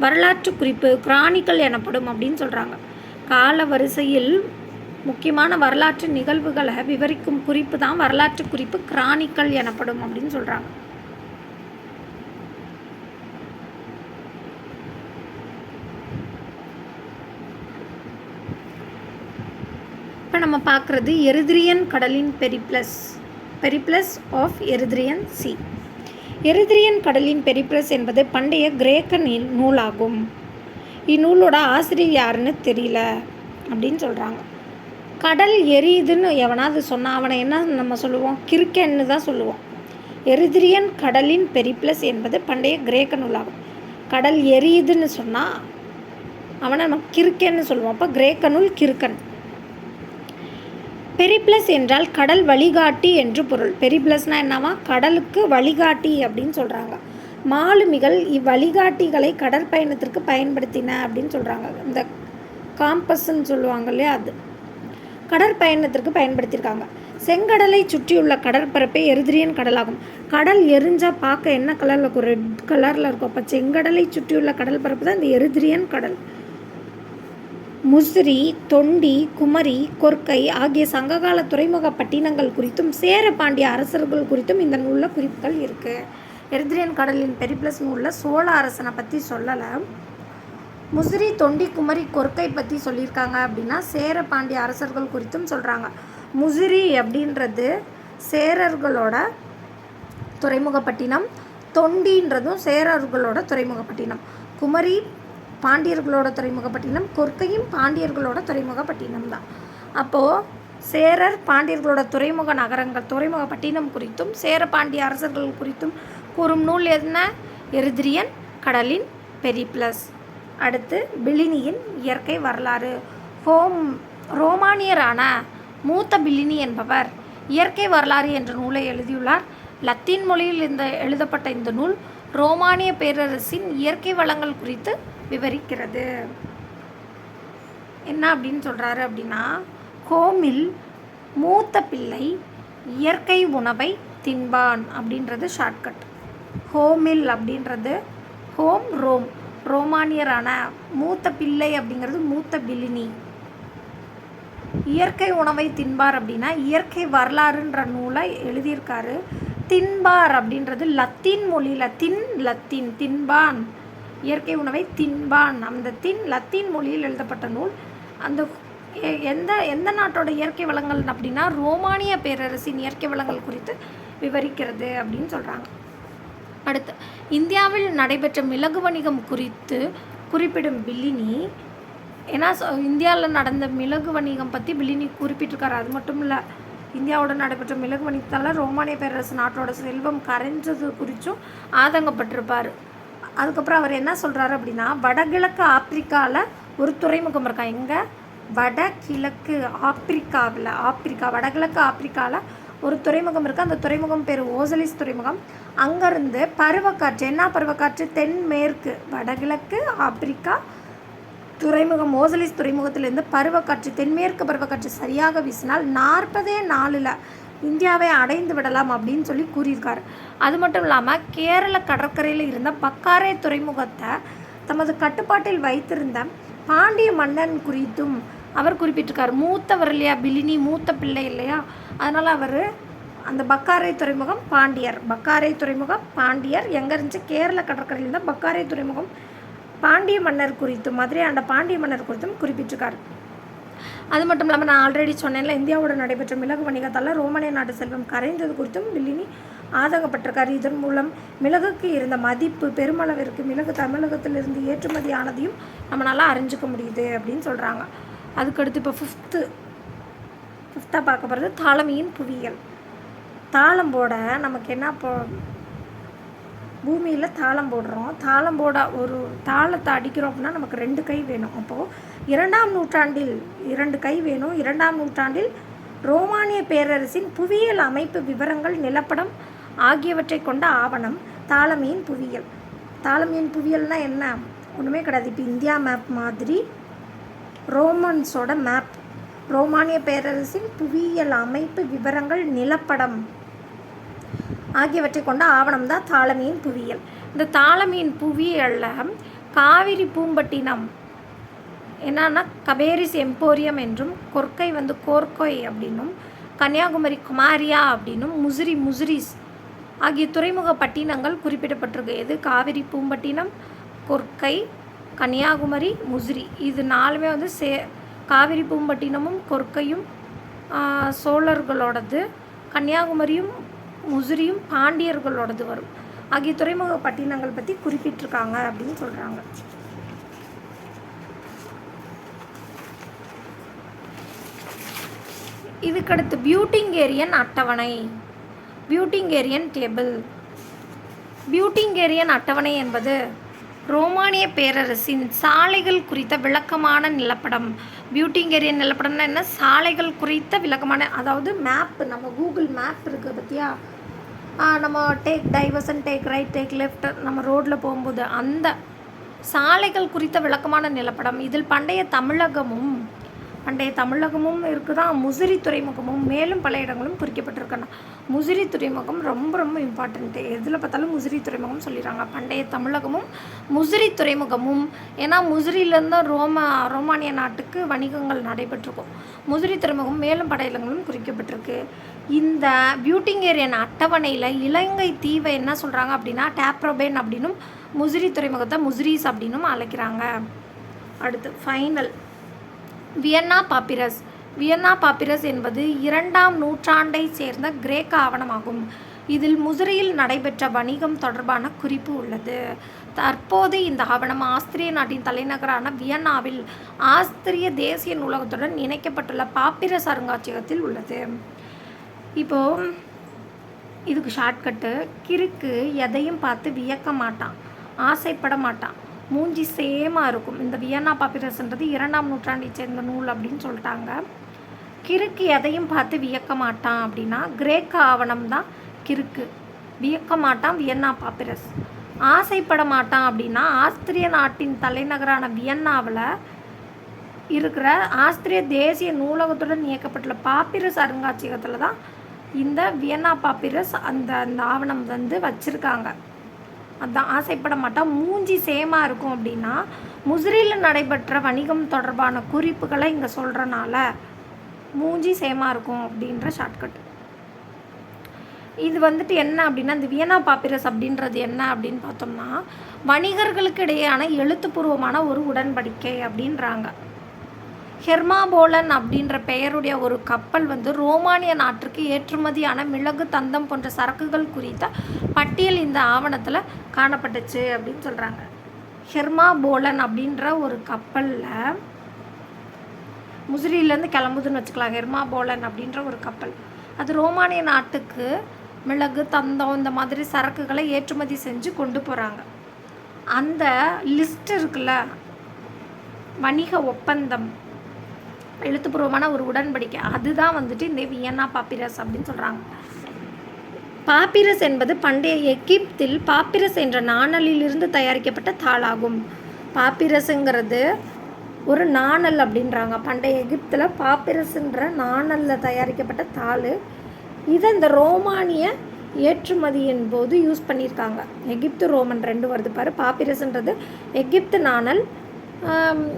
வரலாற்று குறிப்பு கிரானிக்கல் எனப்படும் அப்படின்னு சொல்கிறாங்க. கால வரிசையில் முக்கியமான வரலாற்று நிகழ்வுகளை விவரிக்கும் குறிப்பு தான் வரலாற்று குறிப்பு கிரானிக்கல் எனப்படும் அப்படின்னு சொல்கிறாங்க. இப்போ நம்ம பார்க்குறது எரித்ரியன் கடலின் Periplus of Erythraean sea. Erythraean கடலின் பெரிப்ளஸ் என்பது பண்டைய கிரேக்க நூலாகும். இந்நூலோட ஆசிரியர் யாருன்னு தெரியல அப்படின்னு சொல்கிறாங்க. கடல் எரியுதுன்னு எவனாவது சொன்னால் அவனை என்ன நம்ம சொல்லுவோம்? கிறுக்கன்னு தான் சொல்லுவோம். எரித்ரியன் கடலின் பெரிப்ளஸ் என்பது பண்டைய கிரேக்க நூலாகும். கடல் எரியுதுன்னு சொன்னால் அவனை நம்ம கிறுக்கன்னு சொல்லுவோம். அப்போ கிரேக்க நூல் கிறுக்கன். பெரிப்ளஸ் என்றால் கடல் வழிகாட்டி என்று பொருள். பெரிப்ளஸ்னால் என்னவா? கடலுக்கு வழிகாட்டி அப்படின்னு சொல்கிறாங்க. மாலுமிகள் இவ்வழிகாட்டிகளை கடற்பயணத்திற்கு பயன்படுத்தின அப்படின்னு சொல்கிறாங்க. இந்த காம்பஸ்ன்னு சொல்லுவாங்க இல்லையா, அது கடற்பயணத்திற்கு பயன்படுத்தியிருக்காங்க. செங்கடலை சுற்றியுள்ள கடற்பரப்பே எரித்ரியன் கடலாகும். கடல் எரிஞ்சால் பார்க்க என்ன கலரில் இருக்கும்? ரெட் கலரில் இருக்கும். அப்போ செங்கடலை சுற்றியுள்ள கடல் பரப்பு தான் இந்த எரித்ரியன் கடல். முசிறி, தொண்டி, குமரி, கொர்க்கை ஆகிய சங்ககால துறைமுக பட்டினங்கள் குறித்தும் சேர பாண்டிய அரசர்கள் குறித்தும் இந்த நூலில் குறிப்புகள் இருக்குது. எரித்ரியன் கடலின் பெரிப்ளஸ் நூலில் சோழ அரசனை பற்றி சொல்லலை. முசிறி, தொண்டி, குமரி, கொர்க்கை பற்றி சொல்லியிருக்காங்க. அப்படின்னா சேர பாண்டிய அரசர்கள் குறித்தும் சொல்கிறாங்க. முசிறி அப்படின்றது சேரர்களோட துறைமுகப்பட்டினம், தொண்டின்றதும் சேரர்களோட துறைமுகப்பட்டினம், குமரி பாண்டியர்களோட துறைமுகப்பட்டினம், கொர்க்கையும் பாண்டியர்களோட துறைமுகப்பட்டினம் தான். அப்போது சேரர் பாண்டியர்களோட துறைமுக நகரங்கள் துறைமுகப்பட்டினம் குறித்தும் சேர பாண்டிய அரசர்கள் குறித்தும் கூறும் நூல் என்ன? எரித்ரியன் கடலின் பெரிப்ளஸ். அடுத்து பிளினியின் இயற்கை வரலாறு. ரோமானியரான மூத்த பிளினி என்பவர் இயற்கை வரலாறு என்ற நூலை எழுதியுள்ளார். லத்தீன் மொழியில் எழுதப்பட்ட இந்த நூல் ரோமானிய பேரரசின் இயற்கை வளங்கள் குறித்து விவரிக்கிறது. என்ன அப்படின்னு சொல்கிறாரு அப்படின்னா, ஹோமில் மூத்த பிள்ளை இயற்கை உணவை தின்பான் அப்படின்றது ஷார்ட்கட். ஹோமில் அப்படின்றது ரோமானியரான மூத்த பிள்ளை அப்படிங்கிறது மூத்த பிளினி. இயற்கை உணவை தின்பார் அப்படின்னா இயற்கை வரலாறுன்ற நூலை எழுதியிருக்காரு. தின்பார் அப்படின்றது லத்தீன் மொழியில் தின்பான், இயற்கை உணவை தின்பான். அந்த லத்தீன் மொழியில் எழுதப்பட்ட நூல். அந்த எந்த நாட்டோட இயற்கை வளங்கள் அப்படின்னா ரோமானிய பேரரசின் இயற்கை வளங்கள் குறித்து விவரிக்கிறது அப்படின்னு சொல்கிறாங்க. அடுத்து இந்தியாவில் நடைபெற்ற மிளகு வணிகம் குறித்து குறிப்பிடும் பிளினி. ஏன்னா இந்தியாவில் நடந்த மிளகு வணிகம் பற்றி பிளினி குறிப்பிட்டிருக்காரு. அது மட்டும் இல்லை, இந்தியாவோட நடைபெற்ற மிளகு வணிகத்தால் ரோமானிய பேரரசு நாட்டோட செல்வம் கரைஞ்சது குறித்தும் ஆதங்கப்பட்டிருப்பார். அதுக்கப்புறம் அவர் என்ன சொல்கிறாரு அப்படின்னா, வடகிழக்கு ஆப்பிரிக்காவில் ஒரு துறைமுகம் இருக்கா. எங்கே? வடகிழக்கு வடகிழக்கு ஆப்பிரிக்காவில் ஒரு துறைமுகம் இருக்குது. அந்த துறைமுகம் பேர் ஓசலிஸ் துறைமுகம். அங்கேருந்து பருவக்காற்று, என்ன பருவக்காற்று? தென்மேற்கு வடகிழக்கு ஆப்பிரிக்கா துறைமுகம் ஓசலிஸ் துறைமுகத்திலேருந்து பருவக்காற்று, தென்மேற்கு பருவக்காற்று சரியாக வீசினால் 40 நாளில் இந்தியாவை அடைந்து விடலாம் அப்படின்னு சொல்லி கூறியிருக்காரு. அது மட்டும் இல்லாமல் கேரள கடற்கரையில் இருந்த பக்காரே துறைமுகத்தை தமது கட்டுப்பாட்டில் வைத்திருந்த பாண்டிய மன்னன் குறித்தும் அவர் குறிப்பிட்டிருக்கார். மூத்தவர் இல்லையா பிளினி, மூத்த பிள்ளை இல்லையா, அதனால் அவர் அந்த பக்காரை துறைமுகம் பாண்டியர் எங்கே இருந்துச்சு? கேரள கடற்கரையில் இருந்தால் பக்காரை துறைமுகம் பாண்டிய மன்னர் குறித்தும் மதுரையாண்ட பாண்டிய மன்னர் குறித்தும் குறிப்பிட்டிருக்கார். அது மட்டும் இல்லாமல் நான் ஆல்ரெடி சொன்னேன்ல, இந்தியாவோட நடைபெற்ற மிளகு வணிகத்தால் ரோமானிய நாட்டு செல்வம் கரைந்தது குறித்தும் பிளினி ஆதங்கப்பட்டிருக்கார். இதன் மூலம் மிளகுக்கு இருந்த மதிப்பு பெருமளவிற்கு மிளகு தமிழகத்திலிருந்து ஏற்றுமதி ஆனதையும் நம்மளால் அறிஞ்சிக்க முடியுது அப்படின்னு சொல்கிறாங்க. அதுக்கடுத்து இப்போ ஃபிஃப்த்தாக பார்க்க போகிறது தாளமியின் புவியியல். தாளம் போட நமக்கு என்ன பூமியில் தாளம் போடுறோம். தாளம் போட ஒரு தாளத்தை அடிக்கிறோம் அப்படின்னா நமக்கு 2 கை வேணும். அப்போது 2ஆம் நூற்றாண்டில் 2 கை வேணும். 2ஆம் நூற்றாண்டில் ரோமானிய பேரரசின் புவியியல் அமைப்பு விவரங்கள், நிலப்படம் ஆகியவற்றை கொண்ட ஆவணம் தாளமியின் புவியியல். தாளமியின் புவியியல்னால் என்ன? ஒன்றுமே கிடையாது. இப்போ இந்தியா மேப் மாதிரி ரோமன்ஸோட மேப், ரோமானிய பேரரசின் புவியியல் அமைப்பு விவரங்கள் நிலப்படம் ஆகியவற்றை கொண்ட ஆவணம் தான் தாலமியின் புவியியல். இந்த தாலமியின் புவியியலில் காவிரி பூம்பட்டினம் என்னன்னா கபேரிஸ் எம்போரியம் என்றும், கொர்க்கை கோர்க்கொய் அப்படின்னும், கன்னியாகுமரி குமாரியா அப்படின்னும், முசிறிஸ் ஆகிய துறைமுக பட்டினங்கள் குறிப்பிடப்பட்டிருக்கு. எது? காவிரி பூம்பட்டினம், கொர்க்கை, கன்னியாகுமரி, முசிறி. இது 4மே காவிரி பூம்பட்டினமும் கொர்க்கையும் சோழர்களோடது, கன்னியாகுமரியும் முசிறியும் பாண்டியர்களோடது வரும். ஆகிய துறைமுக பட்டினங்கள் பற்றி குறிப்பிட்டிருக்காங்க அப்படின்னு சொல்கிறாங்க. இதுக்கடுத்து பியூட்டிங்கேரியன் அட்டவணை, பியூட்டிங்கேரியன் டேபிள். பியூட்டிங்கேரியன் அட்டவணை என்பது ரோமானிய பேரரசின் சாலைகள் குறித்த விளக்கமான நிலப்படம். பியூட்டிங்கேரியன் நிலப்படம்னா என்ன? சாலைகள் குறித்த விளக்கமான, அதாவது மேப், நம்ம கூகுள் மேப் இருக்குது பார்த்தியா, நம்ம take diversion, take right, take left, நம்ம ரோட்டில் போகும்போது அந்த சாலைகள் குறித்த விளக்கமான நிலப்படம். இதில் பண்டைய தமிழகமும் இருக்குதான், முசிறி துறைமுகமும் மேலும் பல இடங்களும் குறிக்கப்பட்டிருக்கன. முசிறி துறைமுகம் ரொம்ப ரொம்ப இம்பார்ட்டண்ட்டு. எதில் பார்த்தாலும் முசிறி துறைமுகம் சொல்லிடுறாங்க. பண்டைய தமிழகமும் முசிறி துறைமுகமும், ஏன்னா முசிறியிலேருந்து ரோமானிய நாட்டுக்கு வணிகங்கள் நடைபெற்றிருக்கும். முசிறி துறைமுகம் மேலும் பல இடங்களும் குறிக்கப்பட்டிருக்கு. இந்த பியூட்டிங்கேரியன் அட்டவணையில் இலங்கை தீவை என்ன சொல்கிறாங்க அப்படின்னா டேப்ரோபேன் அப்படின்னும், முசிறி துறைமுகத்தை முசிறிஸ் அப்படின்னும் அழைக்கிறாங்க. அடுத்து final Vienna papyrus. Vienna papyrus என்பது 2ஆம் நூற்றாண்டை சேர்ந்த கிரேக்க ஆவணமாகும். இதில் முசிறியில் நடைபெற்ற வணிகம் தொடர்பான குறிப்பு உள்ளது. தற்போது இந்த ஆவணம் ஆஸ்திரிய நாட்டின் தலைநகரான வியன்னாவில் ஆஸ்திரிய தேசிய நூலகத்துடன் இணைக்கப்பட்டுள்ள பாப்பிரஸ் அருங்காட்சியகத்தில் உள்ளது. இப்போது இதுக்கு ஷார்ட்கட்டு, கிறுக்கு எதையும் பார்த்து வியக்க மாட்டான், ஆசைப்பட மாட்டான், மூஞ்சி சேமாக இருக்கும். இந்த வியன்னா பாப்பிரஸ்ன்றது 2ஆம் நூற்றாண்டை சேர்ந்த நூல் அப்படின்னு சொல்லிட்டாங்க. கிறுக்கு எதையும் பார்த்து வியக்க மாட்டான் அப்படின்னா கிரேக்க ஆவணம் தான் கிறுக்கு. வியக்க மாட்டான் வியன்னா பாப்பிரஸ். ஆசைப்பட மாட்டான் அப்படின்னா ஆஸ்திரிய நாட்டின் தலைநகரான வியன்னாவில் இருக்கிற ஆஸ்திரிய தேசிய நூலகத்துடன் இயக்கப்பட்டுள்ள பாப்பிரஸ் அருங்காட்சியகத்தில் தான் இந்த வியன்னா பாப்பிரஸ் அந்த ஆவணம் வச்சுருக்காங்க. அதுதான் ஆசைப்பட மாட்டான், மூஞ்சி சேமாக இருக்கும் அப்படின்னா முசிறியில் நடைபெற்ற வணிகம் தொடர்பான குறிப்புகளை இங்கே சொல்கிறனால மூஞ்சி சேமாக இருக்கும் அப்படின்ற ஷார்ட்கட். இது என்ன அப்படின்னா, இந்த வியன்னா பாப்பிரஸ் அப்படின்றது என்ன அப்படின்னு பார்த்தோம்னா வணிகர்களுக்கு இடையேயான எழுத்துப்பூர்வமான ஒரு உடன்படிக்கை அப்படின்றாங்க. ஹெர்மாபோலன் அப்படின்ற பெயருடைய ஒரு கப்பல் ரோமானிய நாட்டிற்கு ஏற்றுமதியான மிளகு, தந்தம் போன்ற சரக்குகள் குறித்த பட்டியல் இந்த ஆவணத்தில் காணப்பட்டுச்சு அப்படின்னு சொல்கிறாங்க. ஹெர்மாபோலன் அப்படின்ற ஒரு கப்பலில் முசிறியிலேருந்து கிளம்புதுன்னு வச்சுக்கலாம். ஹெர்மாபோலன் அப்படின்ற ஒரு கப்பல், அது ரோமானிய நாட்டுக்கு மிளகு, தந்தம் இந்த மாதிரி சரக்குகளை ஏற்றுமதி செஞ்சு கொண்டு போகிறாங்க. அந்த லிஸ்ட் இருக்குல்ல, வணிக ஒப்பந்தம், எழுத்துப்பூர்வமான ஒரு உடன்படிக்கை, அதுதான் இந்த வியன்னா பாப்பிரஸ் அப்படின்னு சொல்கிறாங்க. பாப்பிரஸ் என்பது பண்டைய எகிப்தில் பாப்பிரஸ் என்ற நாணலிலிருந்து தயாரிக்கப்பட்ட தாளாகும். பாப்பிரஸுங்கிறது ஒரு நாணல் அப்படின்றாங்க. பண்டைய எகிப்தில் பாப்பிரஸ்ன்ற நாணலில் தயாரிக்கப்பட்ட தாள். இதை இந்த ரோமானிய ஏற்றுமதியின் போது யூஸ் பண்ணியிருக்காங்க. எகிப்து ரோமன் 2 வருது பாரு. பாப்பிரஸ்ன்றது எகிப்து நாணல்,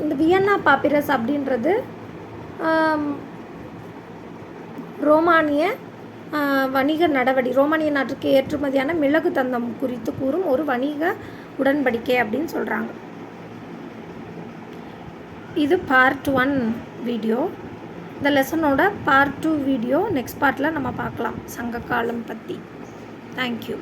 இந்த வியன்னா பாப்பிரஸ் அப்படின்றது ரோமானிய வணிக ரோமானிய நாட்டுக்கு ஏற்றுமதியான மிளகு தந்தம் குறித்து கூறும் ஒரு வணிக உடன்படிக்கை அப்படின்னு சொல்கிறாங்க. இது பார்ட் 1 வீடியோ. இந்த லெசனோட பார்ட் 2 வீடியோ நெக்ஸ்ட் பார்ட்டில் நம்ம பார்க்கலாம், சங்க காலம் பற்றி. தேங்க்யூ.